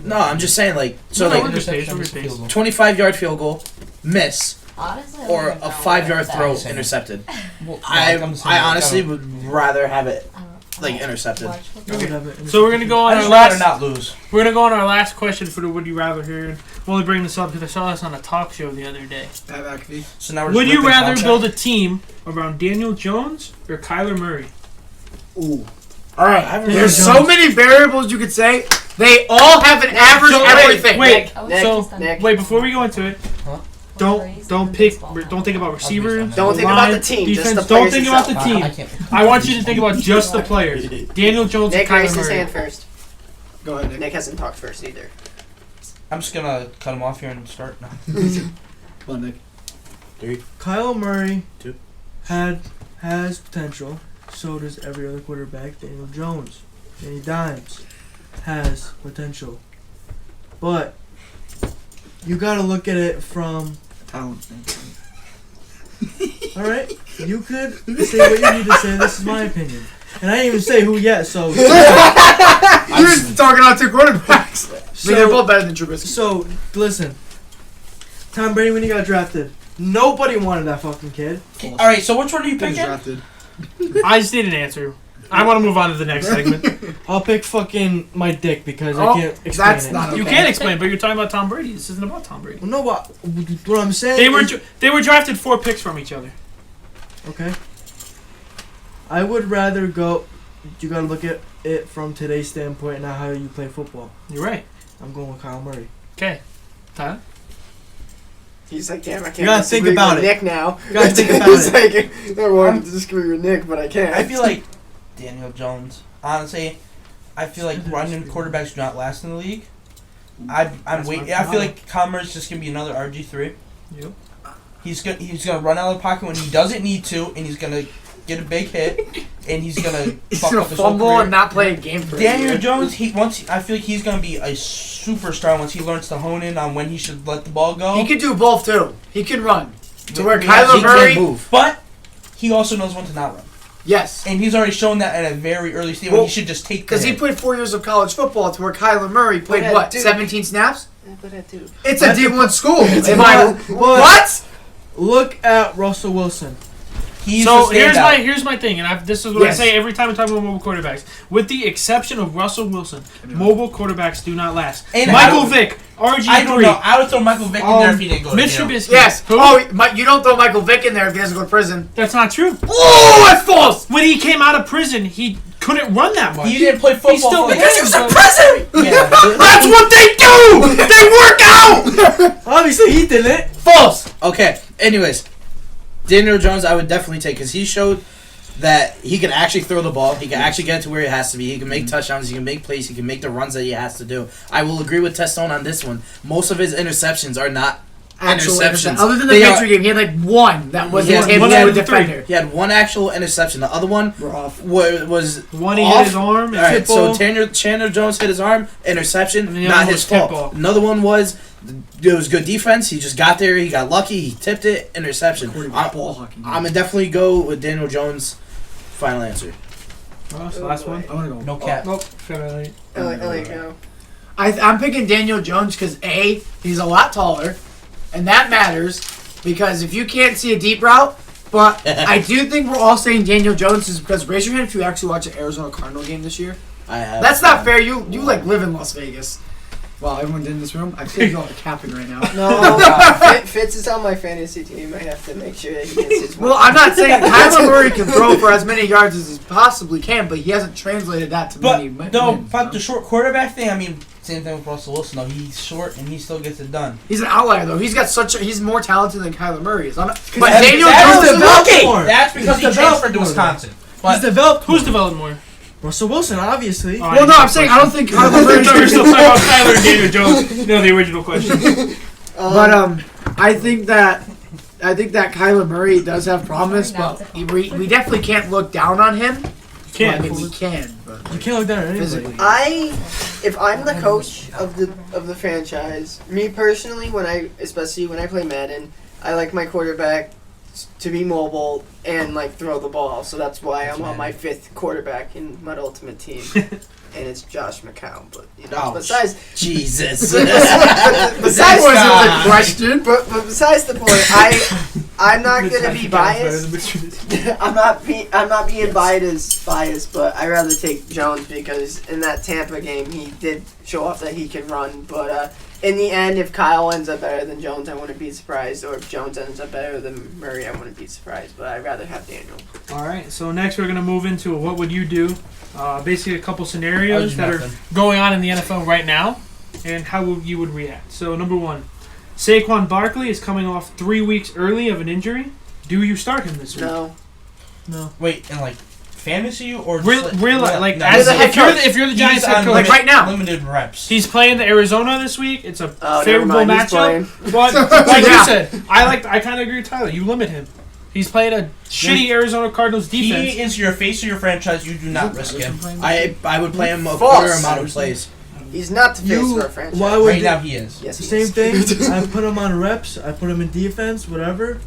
No, I'm just saying like so No, like we're good pace, we're good pace. 25-yard field goal, miss, Honestly, I or wouldn't a know 5-yard what throw that is. intercepted. well, I I'm saying, honestly I would rather have it I don't- like I don't intercepted. watch football. Okay. So we're gonna go on I our just rather last. not lose. We're gonna go on our last question for the Would You Rather here. We'll only bring this up because I saw this on a talk show the other day. So now we're Would just you ripping rather contract. build a team around Daniel Jones or Kyler Murray? Ooh. All right. I've There's Jones. so many variables you could say. They all have an average So, everything. wait, I would Nick, just done- Nick. Wait, before we go into it, Huh? don't think about receivers. Don't think about line, the team, just defense. the Don't players think about the itself. team. I can't. I want you to think about just the players. Daniel Jones Nick and raised Kyler his Murray. hand first. Go ahead, Nick. Nick hasn't talked first either. I'm just gonna cut him off here and start now. Come on, Nick. Kyle Murray 2. has potential. So does every other quarterback. Daniel Jones, Danny Dimes has potential, but you gotta look at it from. Talent. All right, you could say what you need to say. This is my opinion, and I didn't even say who yet. So, You're just talking about 2 quarterbacks. I mean, they're both better than Trubisky. so listen. Tom Brady when he got drafted, nobody wanted that fucking kid. All right, so which one are you He was picking? drafted. I just need an answer. I want to move on to the next segment. I'll pick fucking my dick because Oh, I can't explain that's it. not You okay. can't explain, but you're talking about Tom Brady. This isn't about Tom Brady. Well, no, what I'm saying. They were drafted 4 picks from each other. Okay. I would rather go. You gotta look at it from today's standpoint, not how you play football. You're right. I'm going with Kyle Murray. Okay, Tyler. He's like, damn, I can't You gotta think disagree about with it. Nick now. You gotta think about He's it. like, I wanted to disagree with Nick, but I can't. I feel like Daniel Jones. Honestly, I feel like running quarterbacks do not last in the league. I'm waiting. I feel like Kyle Murray's just gonna be another RG3. Yep. He's gonna run out of the pocket when he doesn't need to, and he's gonna get a big hit, and he's gonna He's fuck gonna up his whole fumble career. and not play a game for a Daniel year. Jones, I feel like he's gonna be a superstar once he learns to hone in on when he should let the ball go. He can do both, too. He can run. To where Yeah, Kyler He Murray... can't move. but he also knows when to not run, Yes. and he's already shown that at a very early stage when Well, he should just take. Because he played 4 years of college football to where Kyler Murray played, But, what, dude- 17 snaps? But that dude. It's a D1 school. Am But- I- what? Look at Russell Wilson. He's So the standout. here's my thing, and this is what I Yes. say every time I talk about mobile quarterbacks. With the exception of Russell Wilson, mobile quarterbacks do not last. And Michael I- Vick, RG3. I don't know. I would throw Michael Vick in there if he didn't go to Mitch jail. Trubisky. Yes. Who? Oh, you don't throw Michael Vick in there if he doesn't go to prison. That's not true. Oh, that's false. When he came out of prison, he couldn't run that much. He didn't play football. still for because he was in prison. Yeah. That's what they do. They work out. Obviously, he didn't. False. Okay. Anyways, Daniel Jones, I would definitely take because he showed that he can actually throw the ball. He can actually get it to where it has to be. He can make touchdowns. He can make plays. He can make the runs that he has to do. I will agree with Testone on this one. Most of his interceptions are not Actual interceptions. Other than the They Patriot game, he had like one that was Yeah, a one out with of the defender. He had one actual interception. The other one We're off. was One he off. hit his arm. All right, so football. Chandler Jones hit his arm, interception, And the not other his one was tip fault. ball. Another one was it was good defense. He just got there. He got lucky. He tipped it. Interception. Ball hockey. I'm gonna definitely go with Daniel Jones. Final answer. Oh, so last one. I want to go. No cap. Nope. Fairly. LA go. I'm picking Daniel Jones because A, he's a lot taller, and that matters because if you can't see a deep route, but I do think we're all saying Daniel Jones is because raise your hand if you actually watch an Arizona Cardinal game this year. I have. That's not fair. You like live in Las Vegas. Well, everyone in this room, I feel you all are capping right now. No, Fitz is on my fantasy team. I have to make sure that he gets his. Well, I'm not saying Kyler Murray can throw for as many yards as he possibly can, but he hasn't translated that to many But no, wins, but you know? the short quarterback thing. I mean, same thing with Russell Wilson. Though he's short and he still gets it done. He's an outlier though. He's more talented than Kyler Murray is. But That's- Daniel that's Jones is developed lucky. more. That's because he He's developed transferred to more. Wisconsin. He's But developed. Who's developed more? Russell Wilson, obviously. Oh, Well, no, I'm saying I don't think Kyler I Murray. thought we were still talking about Kyler and Daniel Jones. No, the original question. But I think that Kyler Murray does have promise, but we definitely can't look down on him. Can't. Well, I mean, we can, but You can't look down at anybody. physically. If I'm the coach of the franchise, me personally, especially when I play Madden, I like my quarterback to be mobile and like throw the ball. So that's why I'm on my 5th quarterback in my ultimate team, and it's Josh McCown. But Oh, besides Jesus. That besides wasn't the question. but besides the point, I'm not gonna be biased. I'm not being biased, but I rather take Jones because in that Tampa game he did show off that he can run. But in the end, if Kyle ends up better than Jones, I wouldn't be surprised. Or if Jones ends up better than Murray, I wouldn't be surprised. But I'd rather have Daniel. All right. So next we're gonna move into what would you do? Basically, a couple I scenarios would do that are nothing. going on in the NFL right now, and how you would react. So number one, Saquon Barkley is coming off 3 weeks early of an injury. Do you start him this week? No. wait, and like fantasy or Real, like no, as You're the head if you're the Giants he's head on coach, Like right now. limited reps. he's playing the Arizona this week. It's a Oh, never favorable mind, he's matchup. playing. But like Yeah. you said, I kind of agree with Tyler. You limit him. He's playing a shitty Arizona Cardinals defense. He is your face of your franchise. You do not risk him. I would play him a False. quarter amount of plays. He's not the face You- of our franchise. why would Right you- now he is. Yes, The he same is. thing. I put him on reps. I put him in defense, whatever.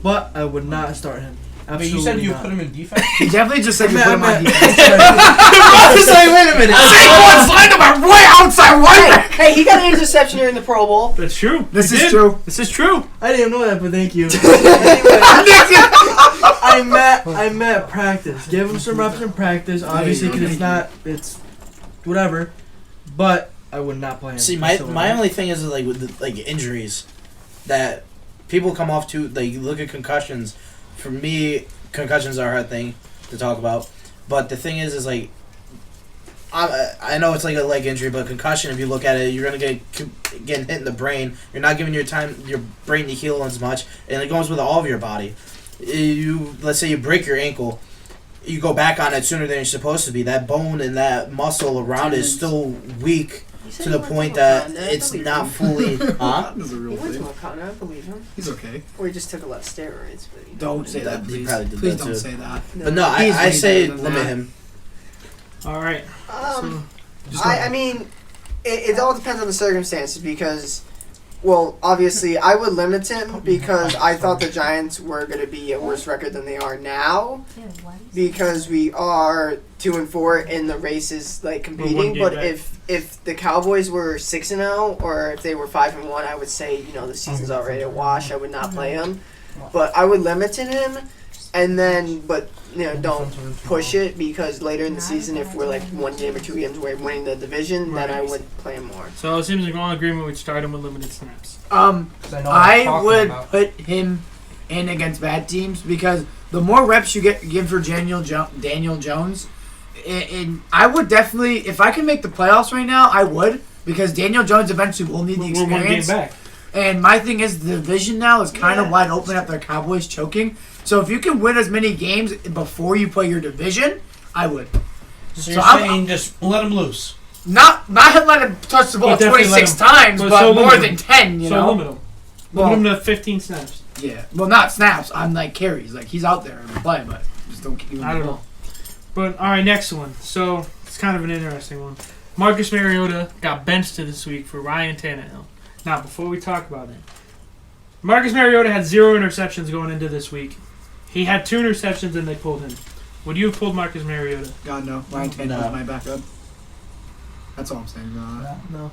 But I would not start him. But Absolutely you said you not. put him in defense. He definitely just said you I put him on meant- defense. I was like, wait a minute. Saquon's lined up right outside linebacker. Hey, he got an interception during the Pro Bowl. That's true. This He is did. true. This is true. I didn't even know that, but thank you. I meant practice. Give him some reps in practice, obviously, because it's whatever. But I would not play him. See, my whatsoever. only thing is like with like injuries that people come off to. Like you look at concussions. For me, concussions are a hard thing to talk about. But the thing is like I know it's like a leg injury, but concussion. If you look at it, you're gonna get hit in the brain. You're not giving your brain to heal as much, and it goes with all of your body. Let's say you break your ankle. You go back on it sooner than you're supposed to be. That bone and that muscle around it is still weak to the point that it's not fully. Huh? This is a He real went to thing. Wakanda, I believe him. He's okay. Or he just took a lot of steroids. But he Don't say that, He please. probably did Please that don't too. say that. But no, He's I way say better than limit that. him. All right. Just go I ahead. mean, it all depends on the circumstances because, well, obviously I would limit him because I thought the Giants were going to be a worse record than they are now because we are 2-4 in the races like one competing. game But back. if the Cowboys were 6-0 or if they were 5-1, I would say the season's already a wash. I would not play him, but I would limit him and then but don't push it, because later in the season, if we're like 1 game or 2 games away from winning the division, then I would play him more. So it seems like we're all in agreement we'd start him with limited snaps. I would put him in against bad teams, because the more reps you give for Daniel Jones, and I would definitely, if I can make the playoffs right now, I would, because Daniel Jones eventually will need the We're 1 game experience. back. And my thing is, the division now is kind of wide open after the Cowboys choking. So if you can win as many games before you play your division, I would. So you're saying just let him loose. Not let him touch the ball But definitely 26 let him- times, but but so more limit than him. 10, you So know? limit him. Well, Limit him to 15 snaps. yeah. Well, not snaps. I'm like carries. Like, he's out there and play, but just don't keep him I don't know. But, all right, next one. So it's kind of an interesting one. Marcus Mariota got benched this week for Ryan Tannehill. Now, before we talk about it, Marcus Mariota had 0 interceptions going into this week. He had 2 interceptions and they pulled him. Would you have pulled Marcus Mariota? God, no. Ryan Tannehill is my backup. That's all I'm saying. No.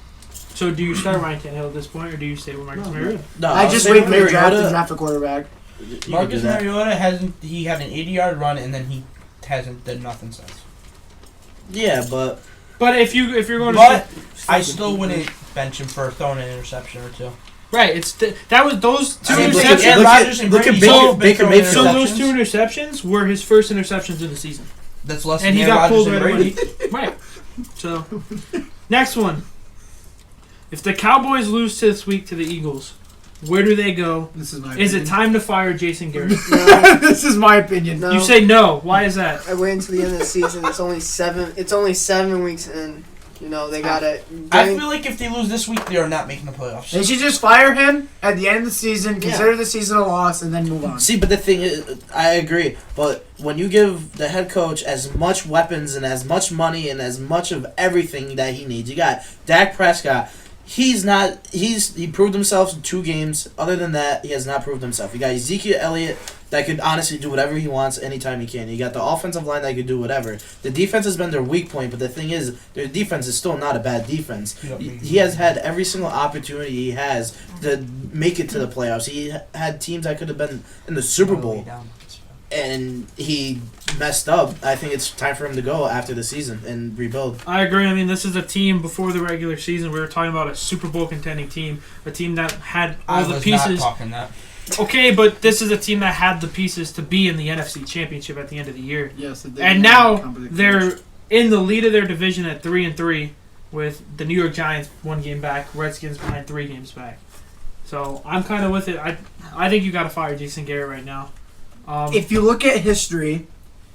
So do you start Ryan Tannehill at this point, or do you stay with Marcus Mariota? No, I just wait for the draft to draft a quarterback. Marcus Mariota he had an 80-yard run, and then he hasn't done nothing since. Yeah, but But you're going But to I still wouldn't bench him for throwing an interception or 2. right, it's that was those 2 I mean, interceptions. Aaron Rodgers and look at Brady Baker- both been Baker throwing Mayfield. So those interceptions. 2 interceptions were his first interceptions of the season. That's less And than he Aaron got Rodgers pulled and right away. Brady. Right. So, next one. If the Cowboys lose this week to the Eagles, where do they go? This is my Is opinion. it time to fire Jason Garrett? This is my opinion. No. You say no. Why is that? I wait until the end of the season. It's only 7 weeks in. They gotta. I feel like if they lose this week, they are not making the playoffs. They should just fire him at the end of the season, consider the season a loss, and then move on. see, but the thing is, I agree. But when you give the head coach as much weapons and as much money and as much of everything that he needs, you got Dak Prescott. He proved himself in 2 games. Other than that, he has not proved himself. You got Ezekiel Elliott that could honestly do whatever he wants anytime he can. You got the offensive line that could do whatever. The defense has been their weak point, but the thing is, their defense is still not a bad defense. He has had every single opportunity he has to make it to the playoffs. He had teams that could have been in the Super Bowl, and he messed up. I think it's time for him to go after the season and rebuild. I agree. I mean, this is a team before the regular season. We were talking about a Super Bowl contending team, a team that had all the pieces. Not talking that. Okay, but this is a team that had the pieces to be in the NFC Championship at the end of the year. Yes, And now they're in the lead of their division at 3-3, with the New York Giants 1 game back, Redskins behind 3 games back. So I'm kind of with it. I think you got to fire Jason Garrett right now. If you look at history,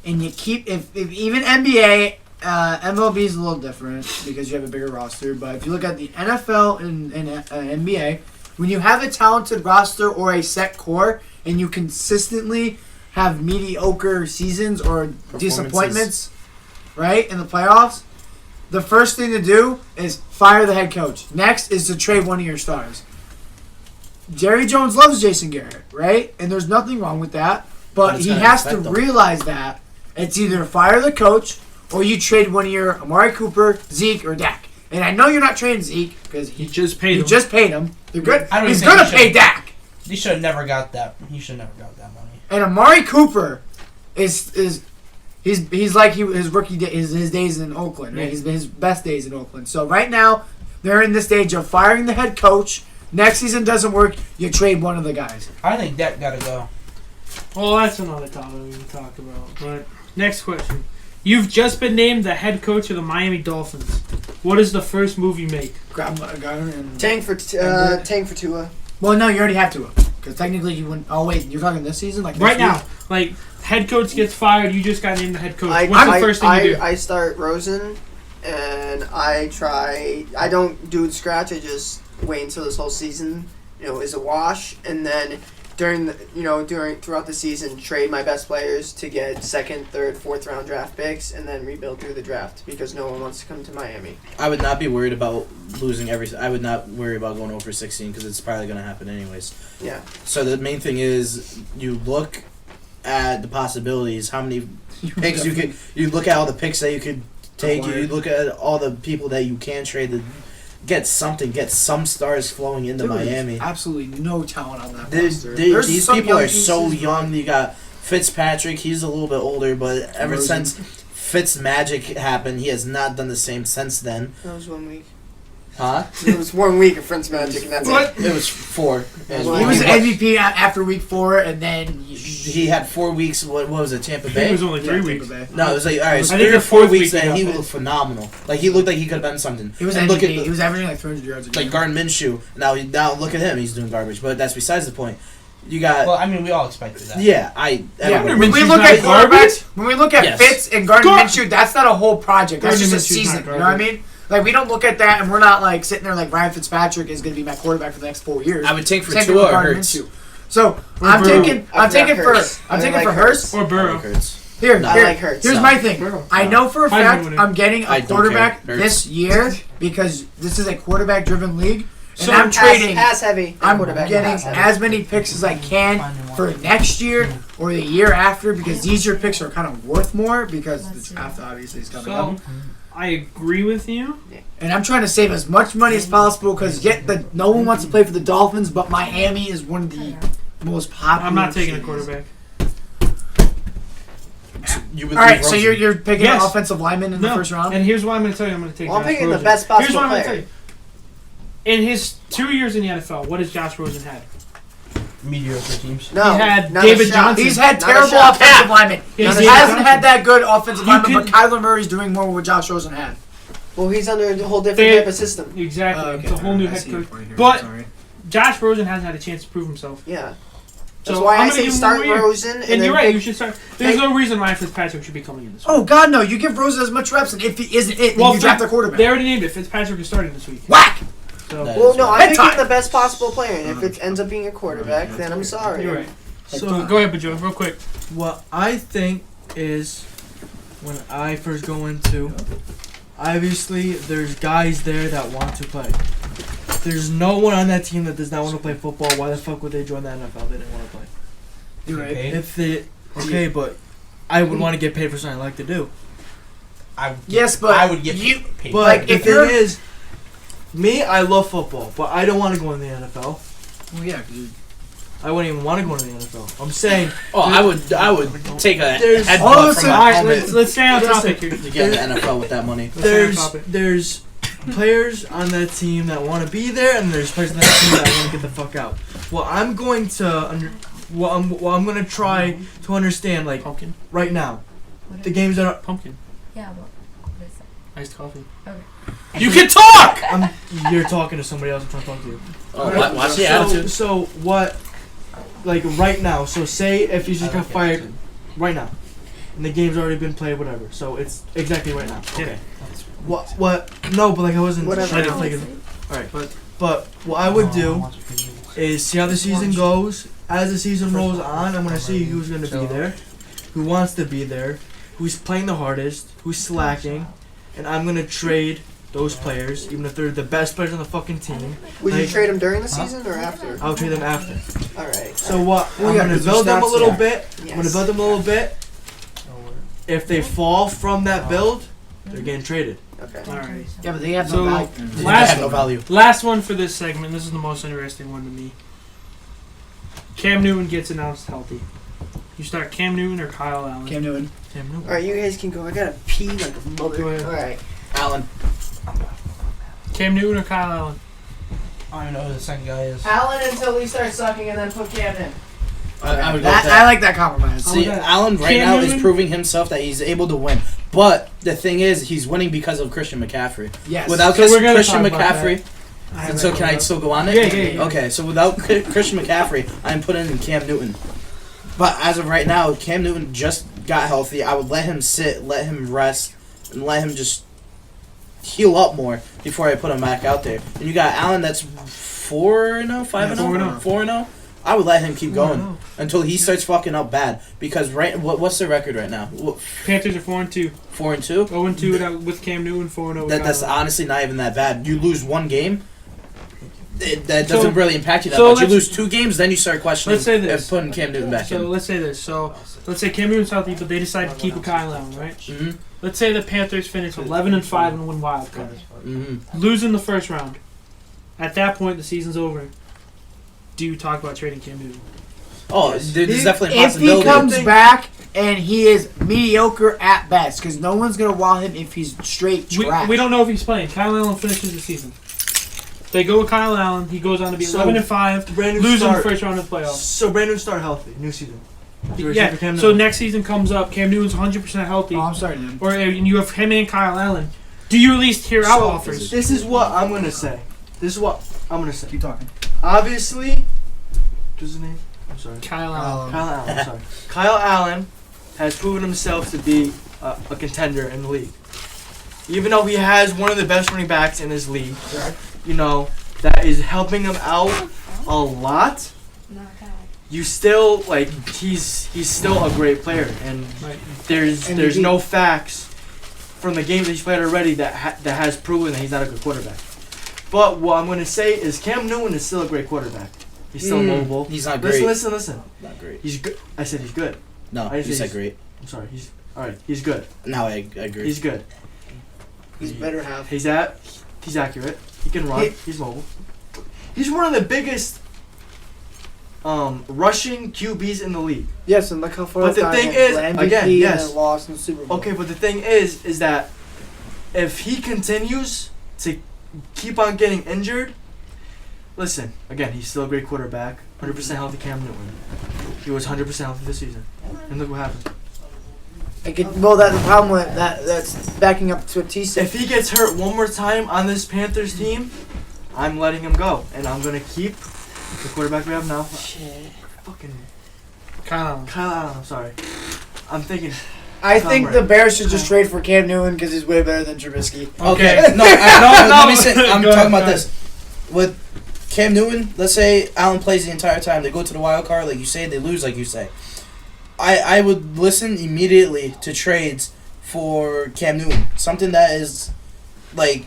and you keep if even NBA, MLB is a little different because you have a bigger roster. But if you look at the NFL and NBA, when you have a talented roster or a set core, and you consistently have mediocre seasons or disappointments, right, in the playoffs, the first thing to do is fire the head coach. Next is to trade one of your stars. Jerry Jones loves Jason Garrett, right? And there's nothing wrong with that. But he has to realize that it's either fire the coach or you trade one of your Amari Cooper, Zeke, or Dak. And I know you're not trading Zeke because he just paid him. just paid him. They're good. He's going to pay Dak. He should have never got that. He should have never got that money. And Amari Cooper is he's like his rookie day, his days in Oakland, right? His best days in Oakland. So right now they're in the stage of firing the head coach. Next season doesn't work, you trade one of the guys. I think Dak got to go. Well, that's another topic we can talk about. But next question. You've just been named the head coach of the Miami Dolphins. What is the first move you make? Grab a gunner and tank for Tua. Well, no, you already have Tua because technically you wouldn't. Oh wait, you're talking this season, like right now, like head coach gets fired, you just got named the head coach. What's the first thing you do? I start Rosen, and I try. I don't do it scratch. I just wait until this whole season, is a wash, and then throughout the season, trade my best players to get 2nd, 3rd, 4th round draft picks, and then rebuild through the draft because no one wants to come to Miami. I would not be worried about losing I would not worry about going over 16 because it's probably going to happen anyways. Yeah. So the main thing is you look at the possibilities. How many picks you could? You look at all the picks that you could take. You look at all the people that you can trade to get some stars flowing into Miami. Absolutely no talent on that roster. These people are so young. You got Fitzpatrick, he's a little bit older, but ever Rosen. since Fitzmagic happened, he has not done the same since then. That was 1 week. Huh? It was 1 week of Friends Magic, and that's it. It was 4. Well, He was He MVP after week 4, and then He had 4 weeks. What was it? Tampa It Bay. was only 3 Yeah, weeks. Tampa Bay. No, it was like all right. I So think 3 or the 4 fourth weeks, week he and he got looked phenomenal. Like he looked like he could have been something. He was and MVP. look at He was averaging like 300 yards a game. like Gardner Minshew. Now look at him. He's doing garbage. But that's besides the point. You got Well, I mean, we all expected that. yeah. Yeah, Minshew's when we look not at garbage? quarterbacks, when we look at Yes. Fitz and Gardner Minshew, that's not a whole project. That's Gardner just a Minshew's not season. You know what I garbage. mean? Like we don't look at that, and we're not like sitting there like Ryan Fitzpatrick is going to be my quarterback for the next 4 years. I would take for Same thing Tua with or Gardner Hurts. Minshew. So Or I'm Burrow. taking I forgot for Hurts. I'm I taking like for Hurts. Or Burrow. Hurts. Here, No. I here. like Hurts. Here's No. my thing. Burrow. I know for a Heisman fact winner. I'm getting I a don't quarterback care. this year because this is a quarterback-driven league, and So I'm trading. As heavy. I'm quarterback getting pass heavy. as many picks as I can for next year or the year after because these year picks are kind of worth more because the draft obviously is coming up. So, I agree with you. And I'm trying to save as much money as possible because no one wants to play for the Dolphins, but Miami is one of the most popular. I'm not taking a cities. quarterback. You would All right, leave so Rosen. you're picking Yes. an offensive lineman in the first round. And here's why I'm going to tell you I'm going to take Well, I'm Josh picking the Rosen. best Here's possible what I'm gonna player. tell you. In his 2 years in the NFL, what has Josh Rosen had? Mediocre teams. No, He had not a David shot. Johnson. He's had Not a terrible shot. offensive linemen. He He has hasn't David Johnson. had that good offensive You lineman, but can- Kyler Murray's doing more with what Josh Rosen had. Well, he's under a whole different They- type of system. Exactly. Okay, It's a whole new I head see your coach. point here. But Sorry. Josh Rosen hasn't had a chance to prove himself. Yeah. That's So why I'm I gonna say give him start one more year. Rosen and And then you're right. pick- You should start. There's no reason Ryan Fitzpatrick should be coming in this week. Oh God, no! You give Rosen as much reps, and if he isn't it, then you draft a quarterback. They already named it. Fitzpatrick is starting this week. Whack! So That Well, is no, right. I'm Bedtime. picking the best possible player, and if it ends up being a quarterback, then I'm sorry. you're right. So Go ahead, Bajo, real quick. what I think is when I first go into, obviously there's guys there that want to play. There's no one on that team that does not want to play football. Why the fuck would they join the NFL? They didn't want to play. You're right. Paid? If they okay, but I would want to get paid for something I like to do. I would get, Yes, but I would get you- paid. But Like, the if you're- thing is, me, I love football, but I don't want to go in the NFL. Well, yeah, 'cause you- I wouldn't even want to go in the NFL. I'm saying Oh, I would take a There's- Oh, headbutt listen, from a All right, helmet let's stay on Listen. topic here. to get in the NFL with that money. there's players on that team that want to be there, and there's players on that team that want to get the fuck out. Well, I'm going to I'm going to try to understand like Pumpkin. right now the games that are Pumpkin. Yeah, well, what is that? Iced coffee. You can talk. you're talking to somebody else. I'm trying to talk to you. Oh, watch the So, attitude. so what? Like right now. So say if you just got fired right now, and the game's already been played, whatever. So it's exactly right now. Okay. What? No, but like I wasn't. Whatever. I didn't think of- All right, but what I would do is see how the season goes. As the season rolls on, I'm gonna see who's gonna be there, who wants to be there, who's playing the hardest, who's slacking, and I'm gonna trade those players, even if they're the best players on the fucking team. Would you Like- trade him during the season or after? I'll trade them after. All right. So what? Well, I'm yeah, gonna 'cause your build them a stats little are- bit. I'm gonna Yes. build them a little bit. If they fall from that build, they're getting traded. Okay. All right. yeah, but they have So, no value. They Last- have no value. Last one for this segment. This is the most interesting one to me. Cam Newton gets announced healthy. You start Cam Newton or Kyle Allen? Cam Newton. Cam Newton. All right, you guys can go. I gotta pee like a mother. Go ahead. All right. Allen. Cam Newton or Kyle Allen? I don't know who the second guy is. Allen until he starts sucking, and then put Cam in. I would go with I that. like that compromise. See, that. Allen right Cam now Newton? is proving himself that he's able to win. But the thing is, he's winning because of Christian McCaffrey. Yes. Without So we're gonna Christian talk about McCaffrey, and so can I still go on it? Yeah. Okay, so without Christian McCaffrey, I'm putting in Cam Newton. But as of right now, Cam Newton just got healthy. I would let him sit, let him rest, and let him just heal up more before I put him back out there. And you got Allen that's 4-0, 5-0, 4-0. I would let him keep going until he starts fucking up bad. Because what's the record right now? Panthers are 4-2. 4-2. 0-2 with Cam Newton. 4-0 with That's Kyle Allen. honestly not even that bad. You lose one game, that So- doesn't really impact you that so much. You let's- lose 2 games, then you start questioning let's say this. if putting Cam Newton back So in. let's say this. So let's say Cam Newton's healthy, but they decide to keep a Kyle Allen, right? Mm-hmm. Let's say the Panthers finish 11-5 and win wild card, Mm-hmm. losing the first round. At that point, the season's over. Do you talk about trading Cam Newton? Oh, Yes. there's definitely a If he possibility. comes back and he is mediocre at best, because no one's gonna want him if he's straight trash. We don't know if he's playing. Kyle Allen finishes the season. They go with Kyle Allen. He goes on to be 11-5, Brand new losing the start. first round of the playoffs. So brand new start healthy, new season. Yeah. So next season comes up. Cam Newton's 100% healthy, Oh, I'm sorry, dude. or you have him and Kyle Allen. Do you at least hear out offers? This is what I'm gonna say. Keep talking. Obviously, what's his name? I'm sorry. Kyle Allen. Kyle Allen. I'm sorry. Kyle Allen has proven himself to be a contender in the league. Even though he has one of the best running backs in his league, you know, that is helping him out a lot. Not God. You still he's still a great player, and Right. there's no facts from the games that he's played already that has proven that he's not a good quarterback. But what I'm going to say is Cam Newton is still a great quarterback. He's still mobile. He's not great. Listen. Not great. He's good. I said he's good. No, I you think said he's- great. I'm sorry. He's all right. He's good. No, I agree. He's good. He's better half. He's accurate. He can run. He's mobile. He's one of the biggest rushing QBs in the league. Yes, and look how far. But the thing is, again, yes. and lost in the Super Bowl. Okay, but the thing is that if he continues to keep on getting injured, listen, again, he's still a great quarterback. 100% healthy Cam Newton. He was 100% healthy this season. And look what happened. Well, that's the problem with that. That's backing up to what T said. If he gets hurt one more time on this Panthers team, I'm letting him go. And I'm going to keep the quarterback we have now. Fucking Kyle Allen, I'm sorry. I'm thinking, I Tom think Brady. the Bears should just trade for Cam Newton because he's way better than Trubisky. Okay, Okay. no, let me No. say, I'm Go talking ahead, about go this. With Cam Newton, let's say Allen plays the entire time. They go to the wild card, like you say, they lose, like you say. I would listen immediately to trades for Cam Newton. Something that is, like,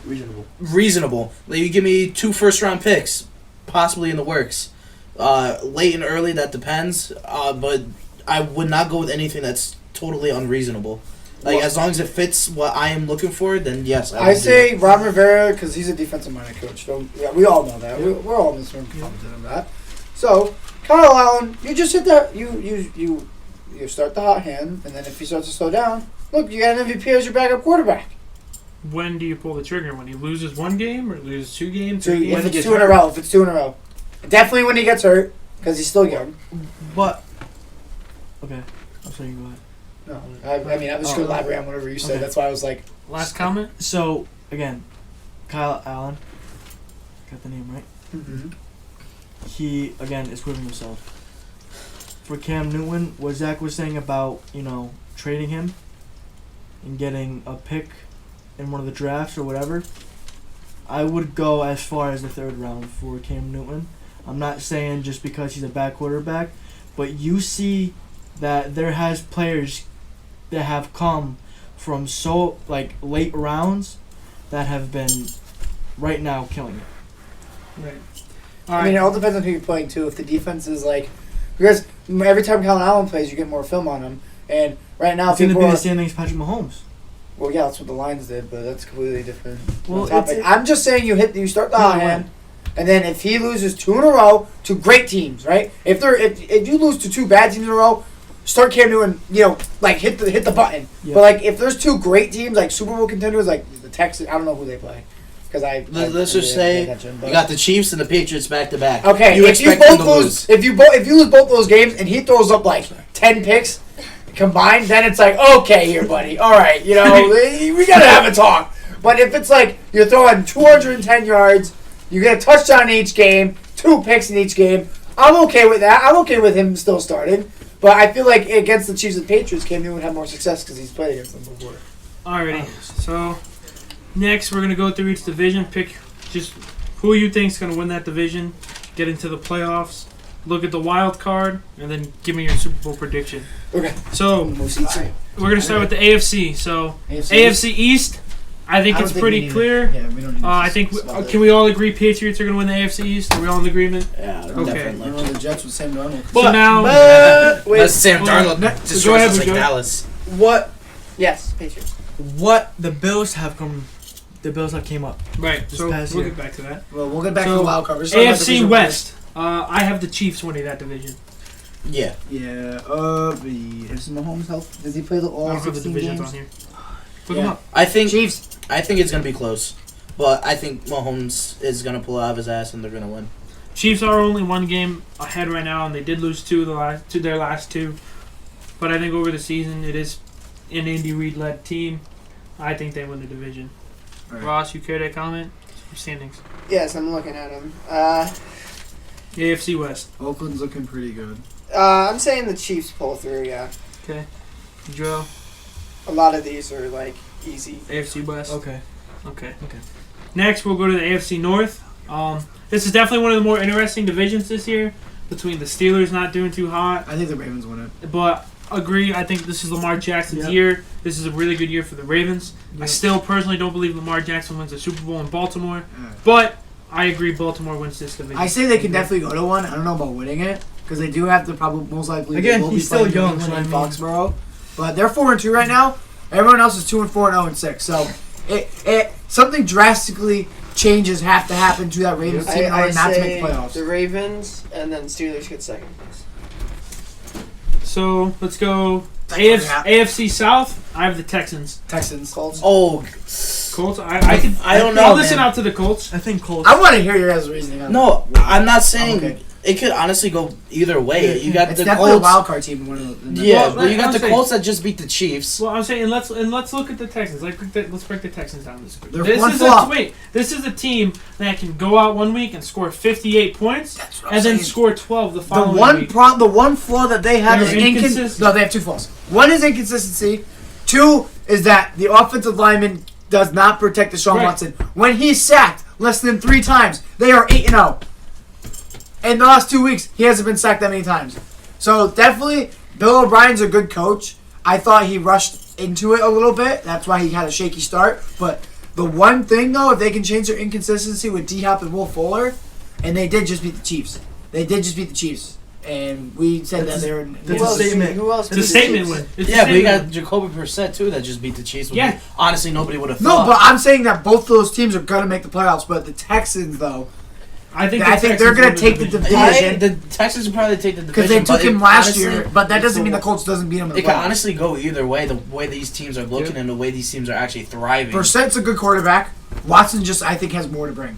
reasonable. Like, you give me 2 first-round picks, possibly in the works. Late and early, that depends. But I would not go with anything that's totally unreasonable. Like, as long as it fits what I am looking for, then yes. I say Ron Rivera because he's a defensive-minded coach. So yeah, we all know that. We're all in this room confident of that. So Kyle Allen, you just hit that. You start the hot hand, and then if he starts to slow down, look, you got an MVP as your backup quarterback. When do you pull the trigger? When he loses one game or loses 2 games? So 3 if games? it's 2 in a row, definitely when he gets hurt because he's still young. but okay. I'm sorry, you go ahead. No, I mean I was just gonna elaborate on whatever you said. Okay. That's why I was like, Last comment? So again, Kyle Allen, got the name right. mm-hmm. He again is proving himself. For Cam Newton, what Zach was saying about trading him and getting a pick in one of the drafts or whatever, I would go as far as the 3rd round for Cam Newton. I'm not saying just because he's a bad quarterback, but you see that there has players that have come from so late rounds that have been right now killing it. Right. I mean, it all depends on who you're playing too. If the defense is because every time Kyle Allen plays, you get more film on him. And right now, It's going to people be are, the same thing as Patrick Mahomes. well, yeah, that's what the Lions did, but that's completely different. Well, topic. it's- I'm just saying you start the hot Either way. hand, and then if he loses 2 in a row to great teams, right? If you lose to 2 bad teams in a row, start Cam Newton. Hit the button. Yeah. But if there's 2 great teams, like Super Bowl contenders, like the Texans, I don't know who they play, because Let's just say you got the Chiefs and the Patriots back to back. Okay, You if you expect them both to lose, if you lose both those games and he throws up 10 picks combined, then it's okay, here, buddy. All right, we gotta have a talk. But if it's you're throwing 210 yards, you get a touchdown in each game, 2 picks in each game, I'm okay with that. I'm okay with him still starting. But I feel like against the Chiefs and Patriots, Cam Newton would have more success because he's played against them before. Alrighty. So next, we're gonna go through each division. Pick just who you think's gonna win that division, get into the playoffs. Look at the wild card, and then give me your Super Bowl prediction. Okay. So we're gonna start with the AFC. So AFC East, I think it's pretty clear. Yeah, we don't need to I think discuss it. can we all agree Patriots are gonna win the AFC East? Are we all in agreement? Yeah, Okay. definitely. I don't know the Jets with Sam Darnold. So now, Unless Sam hold on. Darnold Go destroys ahead, us like Joe. Dallas. What Yes, Patriots. the Bills have came up. right. This So past we'll year. get back to that. Well, we'll get back So, to the wild card. We're just talking about AFC division West. I have the Chiefs winning that division. Yeah. Yeah. Is Mahomes health? Does he play the I all don't have the 16 divisions games? on here. Look them Yeah. up. I think Chiefs. I think it's gonna be close, but I think Mahomes is gonna pull out of his ass and they're gonna win. Chiefs are only one game ahead right now, and they did lose their last two. But I think over the season, it is an Andy Reid-led team. I think they win the division. Right. Ross, you care to comment? Standings. Yes, I'm looking at them. AFC West. Oakland's looking pretty good. I'm saying the Chiefs pull through. Yeah, Joe, a lot of these are like easy. AFC West. Okay. Okay. Next, we'll go to the AFC North. This is definitely one of the more interesting divisions this year, between the Steelers not doing too hot. I think the Ravens win it. But agree, I think this is Lamar Jackson's Yep. year. This is a really good year for the Ravens. I Yep. still personally don't believe Lamar Jackson wins the Super Bowl in Baltimore, Yeah. but I agree Baltimore wins this division. I say they can definitely go to one. I don't know about winning it because they do have to probably most likely. Again, they will he's be still playing young, New so England I and Foxborough, but they're 4-2 right now. Everyone else is 2-4 and 0-6. So it something drastically changes have to happen to that Ravens team in I order not to make say the playoffs. the Ravens, and then Steelers get second place. So let's go Thanks for AFC South. I have the Texans. Texans. Colts. Oh, Colts. I don't know, I'll listen man. out to the Colts. I think Colts. I want to hear your guys' reasoning. On no, that. I'm not saying Okay. it could honestly go either way. You got It's the definitely a Colts. wild card team. One of the, Yeah, Well, but you got I'm the saying- Colts that just beat the Chiefs. Well, I'm saying let's look at the Texans. Let's break the Texans down this quick. They're This one is flop. this is a team that can go out one week and score 58 points, That's what I'm and then saying. score 12 the The following one week. the one flaw that they have They're is inconsistent. No, they have two flaws. One is inconsistency. Two is that the offensive lineman does not protect Deshaun Right. Watson. When he's sacked less than 3 times, they are 8-0. In the last 2 weeks, he hasn't been sacked that many times. So definitely, Bill O'Brien's a good coach. I thought he rushed into it a little bit. That's why he had a shaky start. But the one thing, though, if they can change their inconsistency with D-Hop and Will Fuller, and they did just beat the Chiefs. They did just beat the Chiefs. And we said That's that they were... that's Who a else? statement. Who else? It's a beat the statement Chiefs? win. It's a Yeah, but you statement got Jacoby Brissett too that just beat the Chiefs. Yeah. Honestly, nobody would have No, thought. but I'm saying that both of those teams are going to make the playoffs. But the Texans, though, I think I think they're going to take the division. The Texans would probably take the division Because they took but him it last honestly- year. But that doesn't mean the Colts doesn't beat him in the It could playoffs. honestly go either way. The way these teams are looking and the way these teams are actually thriving. Brissett's a good quarterback. Watson just, I think, has more to bring.